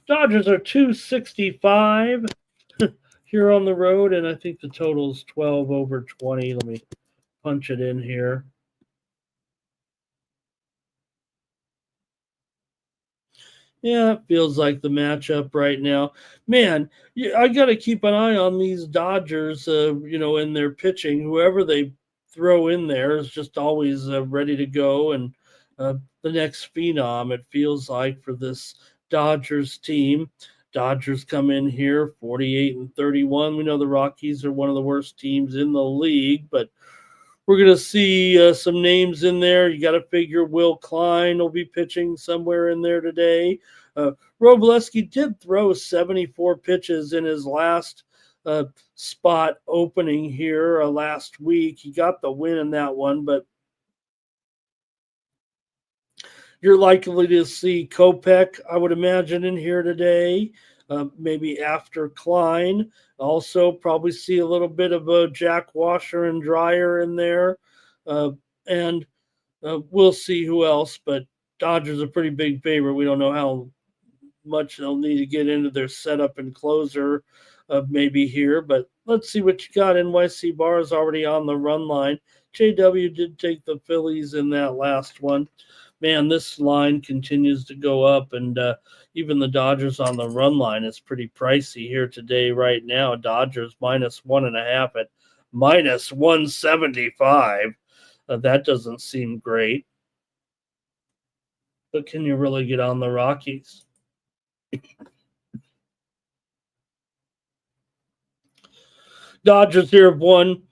Dodgers are 265 here on the road, and I think the total is 12 over 20. Let me punch it in here. Yeah, it feels like the matchup right now. Man, I got to keep an eye on these Dodgers, in their pitching. Whoever they throw in there is just always ready to go. And the next phenom, it feels like, for this Dodgers team. Dodgers come in here 48-31. We know the Rockies are one of the worst teams in the league, but we're going to see some names in there. You got to figure Will Klein will be pitching somewhere in there today. Robleski did throw 74 pitches in his last spot opening here last week. He got the win in that one, but you're likely to see Kopech, I would imagine, in here today. Maybe after Klein. Also, probably see a little bit of a Jack Washer and Dryer in there. And we'll see who else. But Dodgers are a pretty big favorite. We don't know how much they'll need to get into their setup and closer maybe here. But let's see what you got. NYC Bar is already on the run line. JW did take the Phillies in that last one. Man, this line continues to go up, and even the Dodgers on the run line is pretty pricey here today right now. Dodgers -1.5 at -175. That doesn't seem great. But can you really get on the Rockies? Dodgers here have won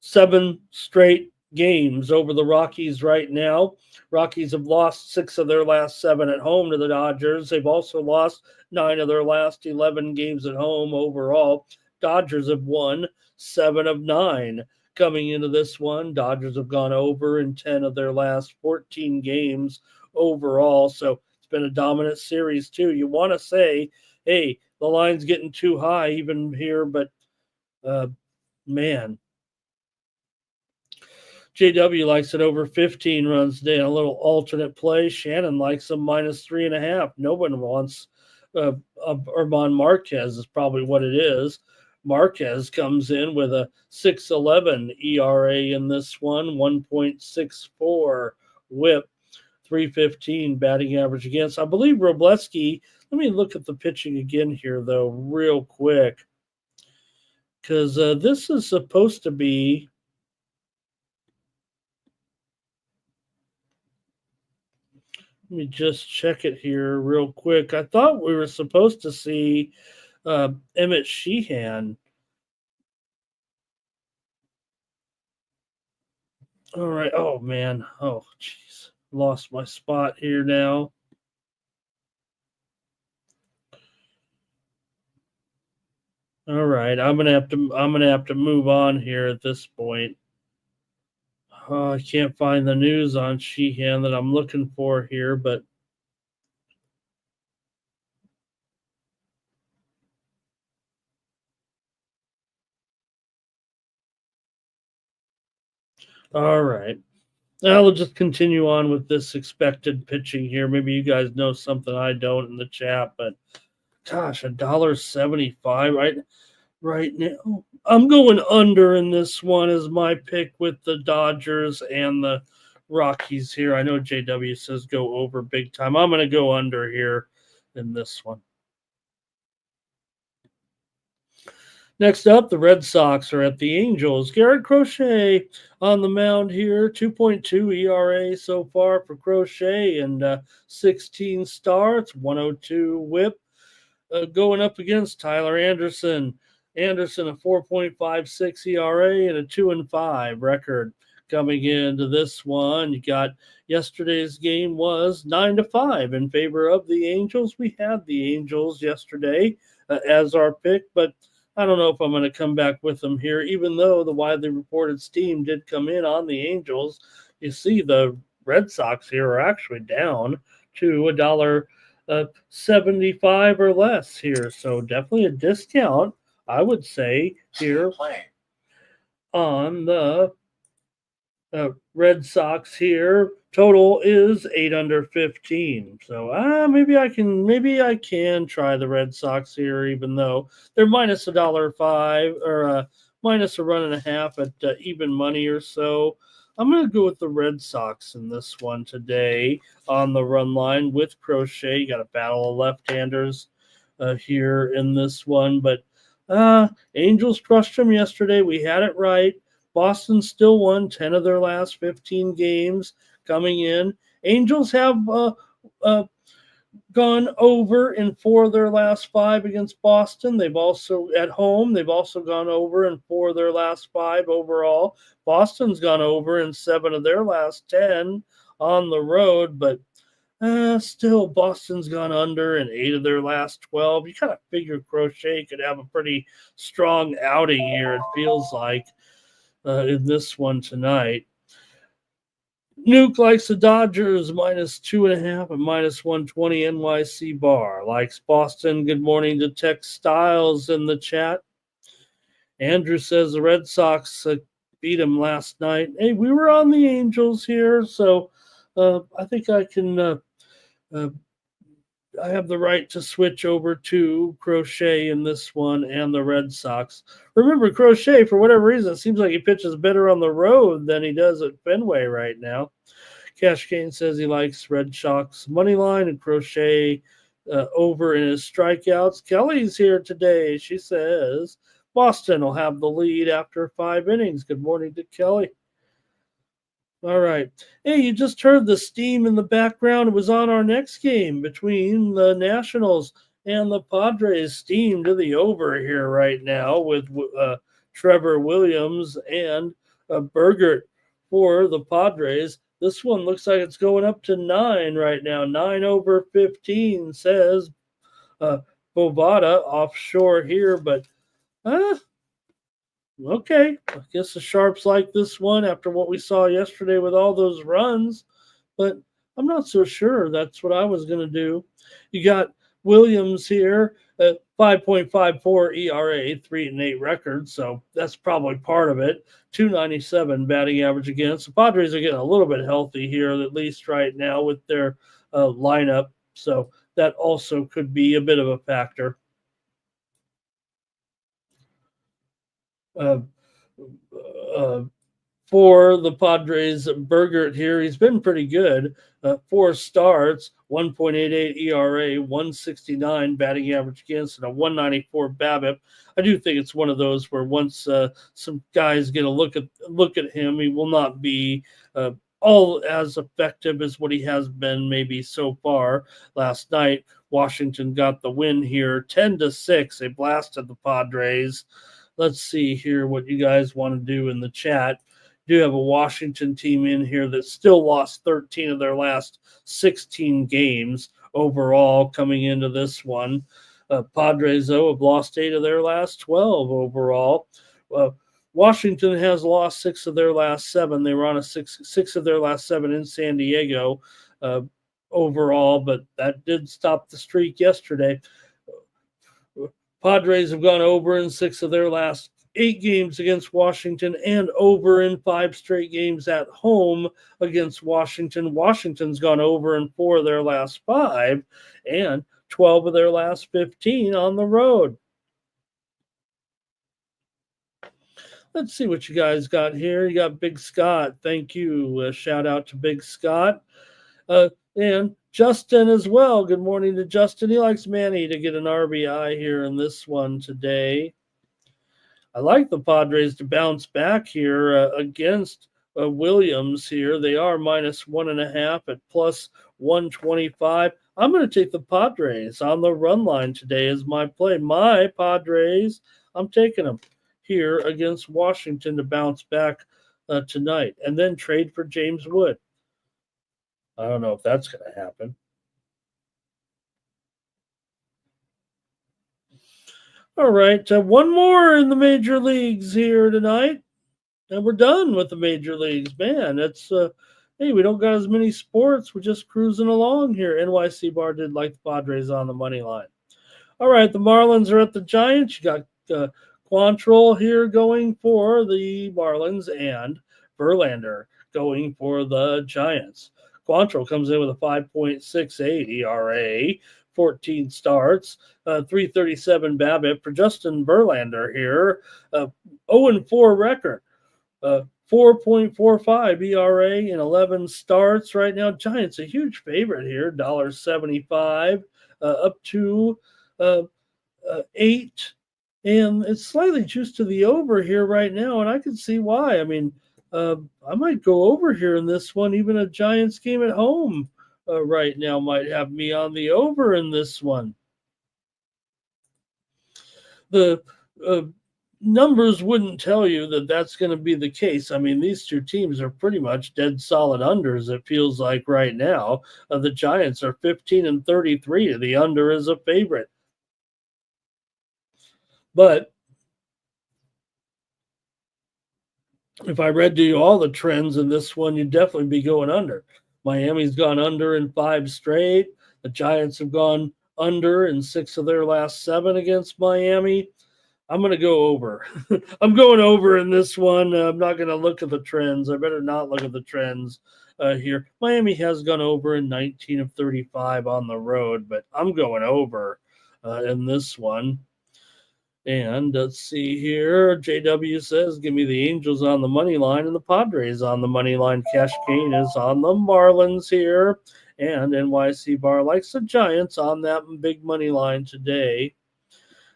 7 straight games over the Rockies right now. Rockies have lost 6 of their last 7 at home to the Dodgers. They've also lost 9 of their last 11 games at home overall. Dodgers have won 7 of 9 coming into this one. Dodgers have gone over in 10 of their last 14 games overall. So it's been a dominant series too. You want to say, hey, the line's getting too high even here, but man, JW likes it over 15 runs a day. A little alternate play. Shannon likes them -3.5. No one wants Ramon Marquez is probably what it is. Marquez comes in with a 6.11 ERA in this one, 1.64 WHIP, 315 batting average against. I believe Robleski. Let me look at the pitching again here, though, real quick, because this is supposed to be. Let me just check it here real quick. I thought we were supposed to see Emmett Sheehan. All right. Oh, man. Oh, jeez. Lost my spot here now. All right. I'm gonna have to move on here at this point. I can't find the news on Sheehan that I'm looking for here, but all right. Now we'll just continue on with this expected pitching here. Maybe you guys know something I don't in the chat, but gosh, $1.75, right? right now. I'm going under in this one as my pick with the Dodgers and the Rockies here. I know JW says go over big time. I'm going to go under here in this one. Next up, the Red Sox are at the Angels. Garrett Crochet on the mound here, 2.2 ERA so far for Crochet and 16 starts, 102 whip. Going up against Tyler Anderson. Anderson, a 4.56 ERA and a 2-5 record. Coming into this one, you got yesterday's game was 9-5 in favor of the Angels. We had the Angels yesterday as our pick, but I don't know if I'm going to come back with them here, even though the widely reported steam did come in on the Angels. You see the Red Sox here are actually down to $1.75 or less here. So definitely a discount, I would say, here on the Red Sox here. Total is 8 under 15. So maybe I can try the Red Sox here, even though they're minus $1.05 or minus a run and a half at even money or so. I'm going to go with the Red Sox in this one today on the run line with Crochet. You got a battle of left-handers here in this one, but Angels crushed them yesterday. We had it right. Boston still won 10 of their last 15 games coming in. Angels have gone over in 4 of their last 5 against Boston. They've also, at home, they've also gone over in 4 of their last 5 overall. Boston's gone over in 7 of their last 10 on the road, but still, Boston's gone under in 8 of their last 12. You kind of figure Crochet could have a pretty strong outing here, it feels like, in this one tonight. Nuke likes the Dodgers minus 2.5 and minus 120 NYC bar. Likes Boston. Good morning to Tech Styles in the chat. Andrew says the Red Sox beat him last night. Hey, we were on the Angels here, so I think I can I have the right to switch over to Crochet in this one and the Red Sox. Remember, Crochet, for whatever reason, it seems like he pitches better on the road than he does at Fenway right now. Cash Kane says he likes Red Sox money line and Crochet over in his strikeouts. Kelly's here today. She says Boston will have the lead after 5 innings. Good morning to Kelly. All right. Hey, you just heard the steam in the background. It was on our next game between the Nationals and the Padres. Steam to the over here right now with Trevor Williams and Bergert for the Padres. This one looks like it's going up to 9 right now. 9 over 15 says Bovada offshore here, but okay, I guess the Sharps like this one after what we saw yesterday with all those runs, but I'm not so sure that's what I was going to do. You got Williams here at 5.54 ERA, 3-8 record, so that's probably part of it. 297 batting average against. The Padres are getting a little bit healthy here, at least right now, with their lineup, so that also could be a bit of a factor. For the Padres, Bergert here, he's been pretty good. 4 starts, 1.88 ERA, 169 batting average against, and a 194 BABIP. I do think it's one of those where once some guys get a look at him, he will not be all as effective as what he has been maybe so far. Last night, Washington got the win here, 10-6. They blasted the Padres. Let's see here what you guys want to do in the chat. Do have a Washington team in here that still lost 13 of their last 16 games overall coming into this one. Padres, though, have lost 8 of their last 12 overall. Washington has lost 6 of their last 7. They were on a 6 of their last 7 in San Diego overall, but that did stop the streak yesterday. Padres have gone over in 6 of their last 8 games against Washington and over in 5 straight games at home against Washington. Washington's gone over in 4 of their last 5 and 12 of their last 15 on the road. Let's see what you guys got here. You got Big Scott. Thank you. Shout out to Big Scott. And Justin as well. Good morning to Justin. He likes Manny to get an RBI here in this one today. I like the Padres to bounce back here against Williams here. They are -1.5 at +125. I'm going to take the Padres on the run line today as my play. My Padres, I'm taking them here against Washington to bounce back tonight and then trade for James Wood. I don't know if that's going to happen. All right, one more in the major leagues here tonight, and we're done with the major leagues. Man, it's hey, we don't got as many sports. We're just cruising along here. NYC Bar did like the Padres on the money line. All right, the Marlins are at the Giants. You got Quantrill here going for the Marlins and Verlander going for the Giants. Quantrill comes in with a 5.68 ERA, 14 starts, 337 BABIP for Justin Verlander here, 0-4 record, 4.45 ERA in 11 starts right now. Giants a huge favorite here, $1.75 up to 8, and it's slightly juiced to the over here right now, and I can see why. I mean, I might go over here in this one. Even a Giants game at home right now might have me on the over in this one. The numbers wouldn't tell you that that's going to be the case. I mean, these two teams are pretty much dead solid unders, it feels like right now. The Giants are 15-33. The under is a favorite. But if I read to you all the trends in this one, you'd definitely be going under. Miami's gone under in 5 straight. The Giants have gone under in 6 of their last 7 against Miami. I'm going to go over. I'm going over in this one. I'm not going to look at the trends. I better not look at the trends here. Miami has gone over in 19 of 35 on the road, but I'm going over in this one. And let's see here. JW says, give me the Angels on the money line and the Padres on the money line. Cash Kane is on the Marlins here. And NYC Bar likes the Giants on that big money line today.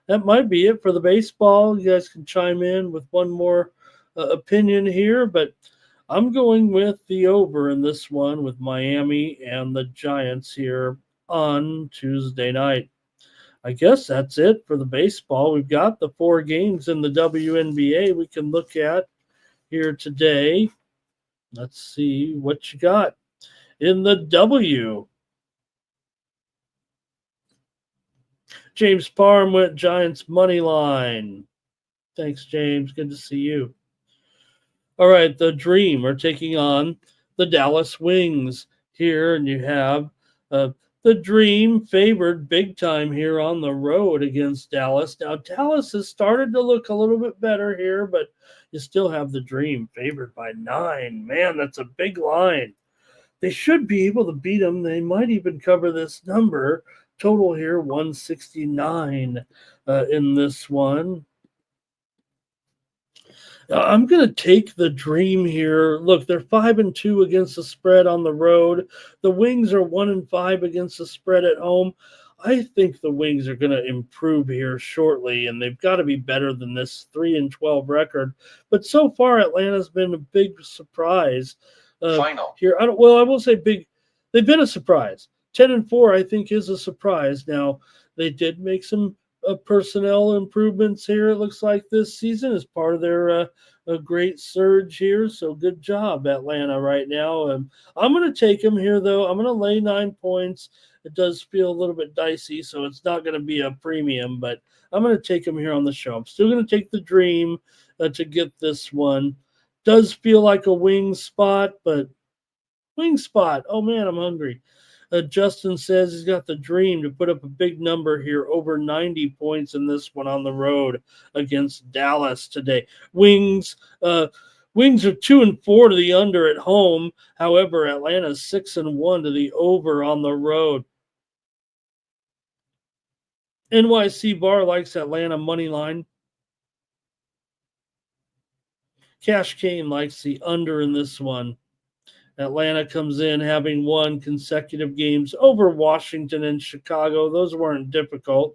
That might be it for the baseball. You guys can chime in with one more opinion here, but I'm going with the over in this one with Miami and the Giants here on Tuesday night. I guess that's it for the baseball. We've got the 4 games in the WNBA we can look at here today. Let's see what you got in the W. James Parham went Giants money line. Thanks, James. Good to see you. All right, the Dream are taking on the Dallas Wings here, and you have the Dream favored big time here on the road against Dallas. Now, Dallas has started to look a little bit better here, but you still have the Dream favored by 9. Man, that's a big line. They should be able to beat them. They might even cover this number. Total here, 169 in this one. I'm going to take the Dream here. Look, they're 5-2 against the spread on the road. The Wings are 1-5 against the spread at home. I think the Wings are going to improve here shortly, and they've got to be better than this 3-12 record. But so far, Atlanta's been a big surprise. Here, I will say big. They've been a surprise. 10-4, I think, is a surprise. Now, they did make some personnel improvements here, it looks like, this season as part of their a great surge here. So good job, Atlanta, right now. I'm going to take them here, though. I'm going to lay 9 points. It does feel a little bit dicey, so it's not going to be a premium, but I'm going to take them here on the show. I'm still going to take the Dream to get this one. Does feel like a wing spot, but wing spot. Oh, man, I'm hungry. Justin says he's got the Dream to put up a big number here, over 90 points in this one on the road against Dallas today. Wings are 2-4 to the under at home. However, Atlanta's 6-1 to the over on the road. NYC Bar likes Atlanta money line. Cash Kane likes the under in this one. Atlanta comes in having won consecutive games over Washington and Chicago. Those weren't difficult.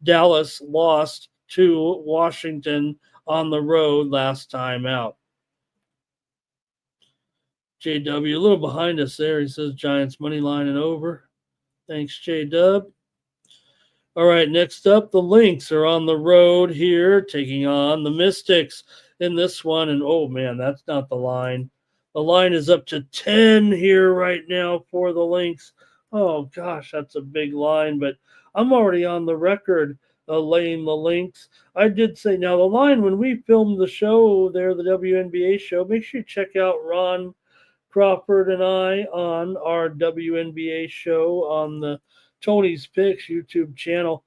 Dallas lost to Washington on the road last time out. JW, a little behind us there. He says Giants money line and over. Thanks, JW. All right, next up, the Lynx are on the road here, taking on the Mystics in this one. And oh man, that's not the line. The line is up to 10 here right now for the Lynx. Oh gosh, that's a big line, but I'm already on the record laying the Lynx. I did say now the line when we filmed the show there, the WNBA show. Make sure you check out Ron Crawford and I on our WNBA show on the Tony's Picks YouTube channel.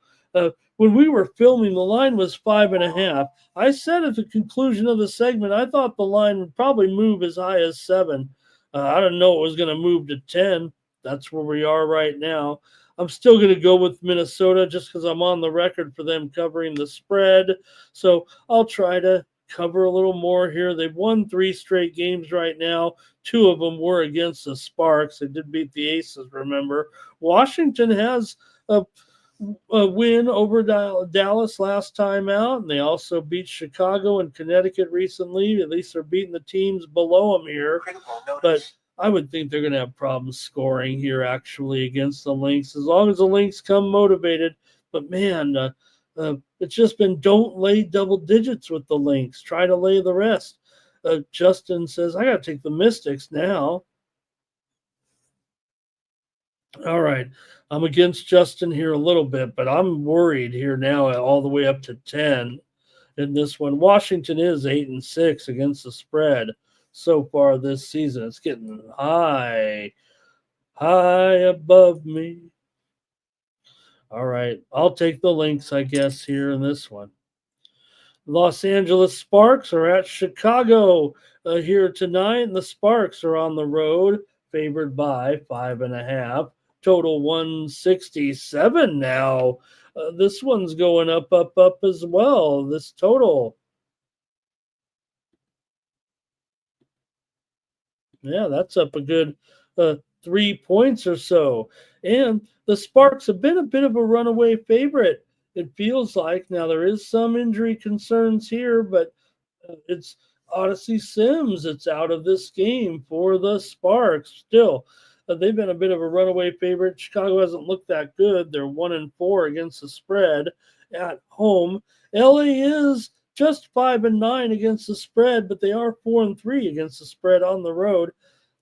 When we were filming, the line was 5.5. I said at the conclusion of the segment, I thought the line would probably move as high as 7. I didn't know it was going to move to 10. That's where we are right now. I'm still going to go with Minnesota just because I'm on the record for them covering the spread. So I'll try to cover a little more here. They've won 3 straight games right now. 2 of them were against the Sparks. They did beat the Aces, remember. Washington has a win over Dallas last time out, and they also beat Chicago and Connecticut recently. At least they're beating the teams below them here. But I would think they're going to have problems scoring here, actually, against the Lynx, as long as the Lynx come motivated. But, man, it's just been don't lay double digits with the Lynx. Try to lay the rest. Justin says, I got to take the Mystics now. All right. I'm against Justin here a little bit, but I'm worried here now all the way up to 10 in this one. Washington is 8-6 against the spread so far this season. It's getting high above me. All right. I'll take the Lynx, I guess, here in this one. Los Angeles Sparks are at Chicago here tonight, and the Sparks are on the road, favored by 5.5. Total 167 now. This one's going up as well, this total. Yeah, that's up a good 3 points or so. And the Sparks have been a bit of a runaway favorite, it feels like. Now, there is some injury concerns here, but it's Odyssey Sims that's out of this game for the Sparks still. They've been a bit of a runaway favorite. Chicago hasn't looked that good. They're 1-4 against the spread at home. LA is just 5-9 against the spread, but they are 4-3 against the spread on the road.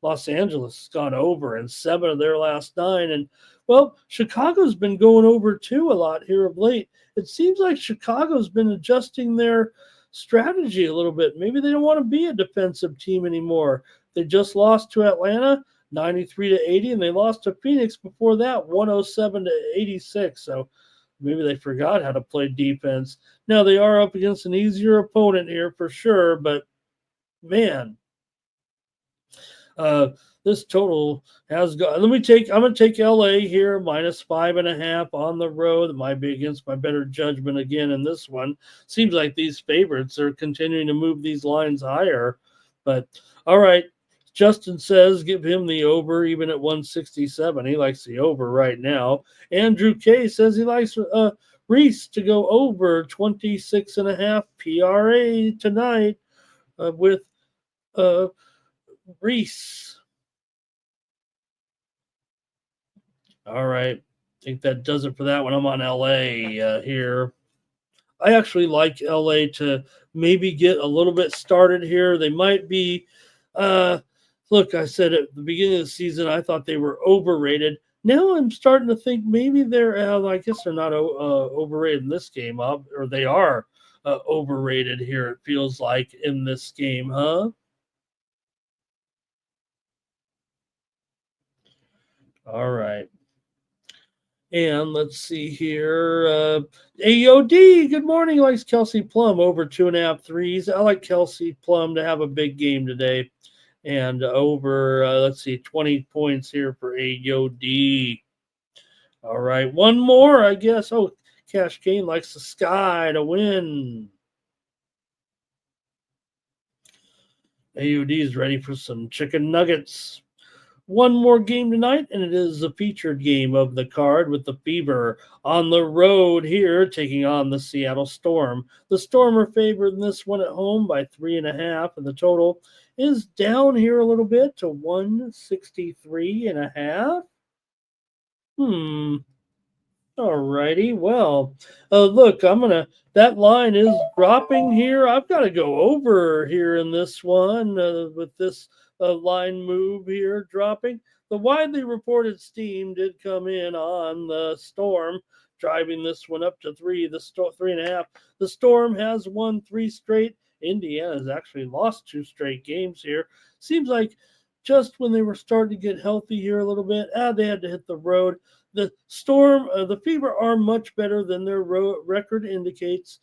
Los Angeles has gone over in 7 of their last 9. And, well, Chicago's been going over too a lot here of late. It seems like Chicago's been adjusting their strategy a little bit. Maybe they don't want to be a defensive team anymore. They just lost to Atlanta 93-80, and they lost to Phoenix before that 107-86. So maybe they forgot how to play defense. Now they are up against an easier opponent here for sure, but man, this total has got. I'm going to take LA here -5.5 on the road. It might be against my better judgment again in this one. Seems like these favorites are continuing to move these lines higher. But all right, Justin says give him the over even at 167. He likes the over right now. Andrew K says he likes Reese to go over 26.5 PRA tonight with Reese. All right. I think that does it for that one. I'm on LA here. I actually like LA to maybe get a little bit started here. They might be look, I said at the beginning of the season, I thought they were overrated. Now I'm starting to think maybe they're, I guess they're not overrated in this game, or they are overrated here, it feels like, in this game, huh? All right. And let's see here. AOD, good morning, likes Kelsey Plum over 2.5 threes. I like Kelsey Plum to have a big game today. And over, let's see, 20 points here for AOD. All right, one more, I guess. Oh, Cash Kane likes the Sky to win. AUD's ready for some chicken nuggets. One more game tonight, and it is the featured game of the card with the Fever on the road here, taking on the Seattle Storm. The Storm are favored in this one at home by 3.5, and the total is down here a little bit to 163.5. All righty. Well, look, that line is dropping here. I've got to go over here in this one with this line move here dropping. The widely reported steam did come in on the Storm, driving this one up to 3.5. The Storm has won 3 straight. Indiana has actually lost 2 straight games here. Seems like just when they were starting to get healthy here a little bit, they had to hit the road. The Storm, the Fever are much better than their record indicates,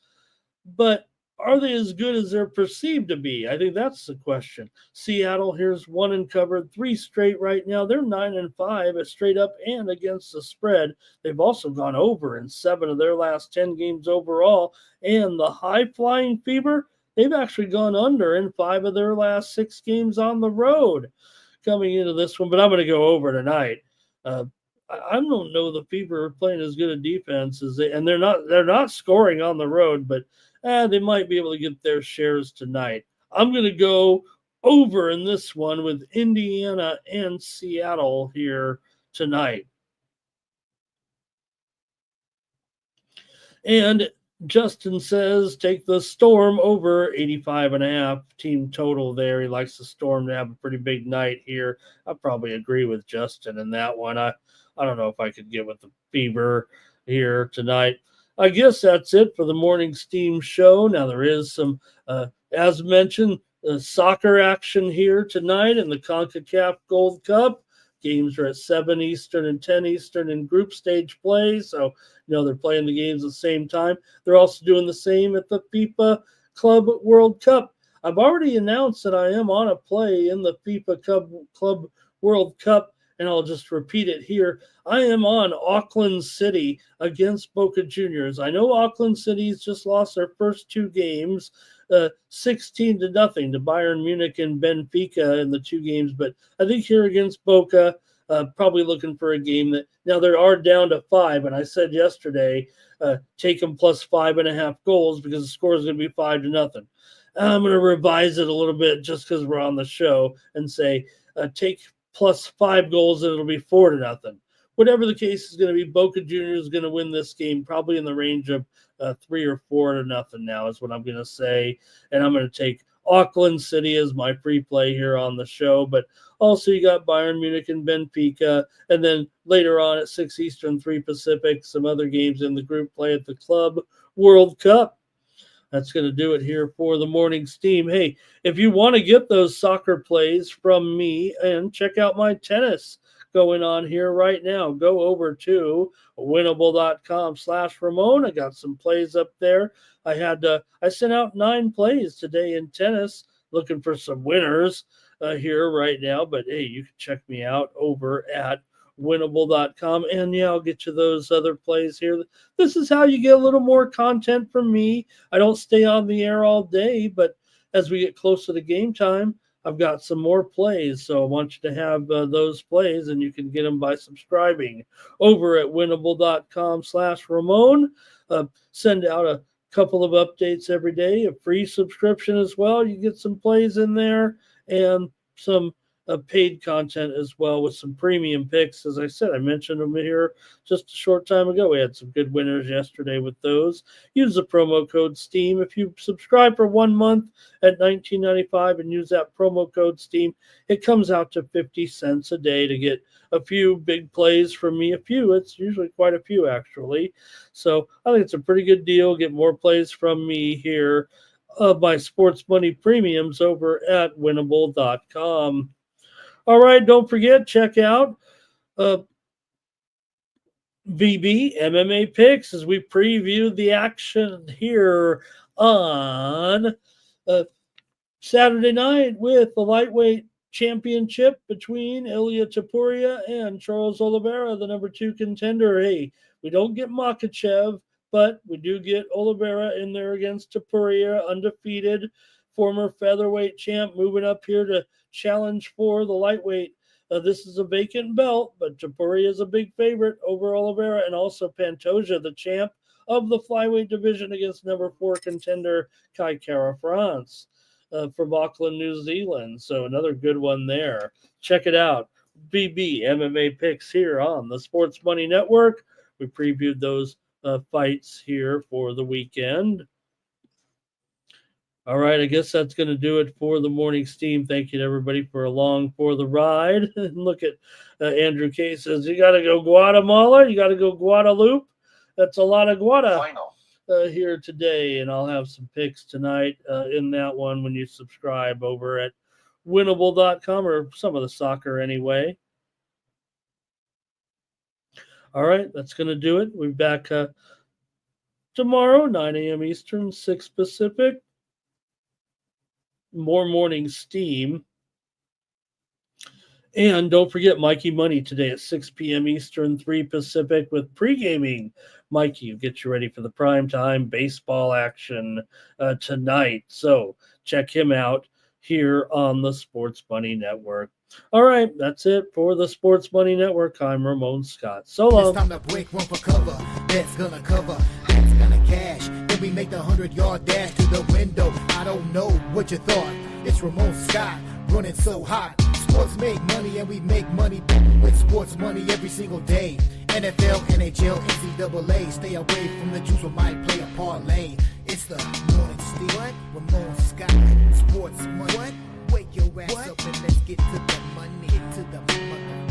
but are they as good as they're perceived to be? I think that's the question. Seattle, here's 1 and covered, 3 straight right now. They're 9-5 straight up and against the spread. They've also gone over in 7 of their last 10 games overall. And the high-flying Fever, they've actually gone under in 5 of their last 6 games on the road coming into this one, but I'm going to go over tonight. I don't know the Fever are playing as good a defense as they're not scoring on the road, but they might be able to get their shares tonight. I'm going to go over in this one with Indiana and Seattle here tonight. And Justin says take the Storm over 85.5 team total there. He likes the Storm to have a pretty big night here. I probably agree with Justin in that one. I don't know if I could get with the Fever here tonight. I guess that's it for the morning steam show. Now there is some, as mentioned, soccer action here tonight in the CONCACAF Gold Cup. Games are at 7 Eastern and 10 Eastern in group stage play. So, they're playing the games at the same time. They're also doing the same at the FIFA Club World Cup. I've already announced that I am on a play in the FIFA Club World Cup, and I'll just repeat it here. I am on Auckland City against Boca Juniors. I know Auckland City's just lost their first 2 games, 16-0 to Bayern Munich and Benfica in the 2 games. But I think here against Boca, probably looking for a game that now they are down to 5. And I said yesterday, take them plus 5.5 goals because the score is going to be 5-0. I'm going to revise it a little bit just because we're on the show and say take plus 5 goals and it'll be 4-0. Whatever the case is going to be, Boca Juniors is going to win this game probably in the range of 3 or 4-0 now is what I'm going to say. And I'm going to take Auckland City as my free play here on the show. But also you got Bayern Munich and Benfica. And then later on at 6 Eastern, 3 Pacific, some other games in the group play at the Club World Cup. That's going to do it here for the morning steam. Hey, if you want to get those soccer plays from me and check out my tennis going on here right now, go over to winnable.com/Ramon. I got some plays up there. I sent out 9 plays today in tennis looking for some winners here right now. But hey, you can check me out over at winnable.com. And I'll get you those other plays here. This is how you get a little more content from me. I don't stay on the air all day, but as we get closer to game time, I've got some more plays. So I want you to have those plays, and you can get them by subscribing over at winnable.com/Ramon. Send out a couple of updates every day, a free subscription as well. You get some plays in there and some paid content as well with some premium picks. As I said, I mentioned them here just a short time ago. We had some good winners yesterday with those. Use the promo code STEAM. If you subscribe for 1 month at $19.95 and use that promo code STEAM, it comes out to 50 cents a day to get a few big plays from me. It's usually quite a few, actually. So I think it's a pretty good deal. Get more plays from me here by Sports Money Premiums over at winnable.com. All right, don't forget, check out VB MMA Picks as we preview the action here on Saturday night with the lightweight championship between Ilya Topuria and Charles Oliveira, the number 2 contender. Hey, we don't get Makhachev, but we do get Oliveira in there against Topuria, undefeated former featherweight champ, moving up here to challenge for the lightweight. This is a vacant belt, but Topuria is a big favorite over Oliveira, and also Pantoja, the champ of the flyweight division, against number 4 contender Kai Kara France from Auckland, New Zealand. So another good one there. Check it out. BB MMA picks here on the Sports Money Network. We previewed those fights here for the weekend. All right, I guess that's going to do it for the morning steam. Thank you to everybody for along for the ride. Look at Andrew K says, you got to go Guatemala, you got to go Guadalupe. That's a lot of Guada here today, and I'll have some picks tonight in that one when you subscribe over at winnable.com, or some of the soccer anyway. All right, that's going to do it. We'll be back tomorrow, 9 a.m. Eastern, 6 Pacific. More morning steam. And don't forget Mikey Money today at 6 p.m. Eastern, 3 Pacific with pre-gaming. Mikey will get you ready for the primetime baseball action tonight. So check him out here on the Sports Money Network. All right, that's it for the Sports Money Network. I'm Ramon Scott. So long.
It's time to break one for cover. That's gonna cover. That's gonna cash. Then we make the 100-yard dash to the window. I don't know what you thought. It's Ramon Scott running so hot. Sports make money and we make money with sports money every single day. NFL, NHL, NCAA. Stay away from the juice, we might play a parlay. It's the morning steal. Ramon Scott. Sports money. Wake your ass up and let's get to the money. Get to the money.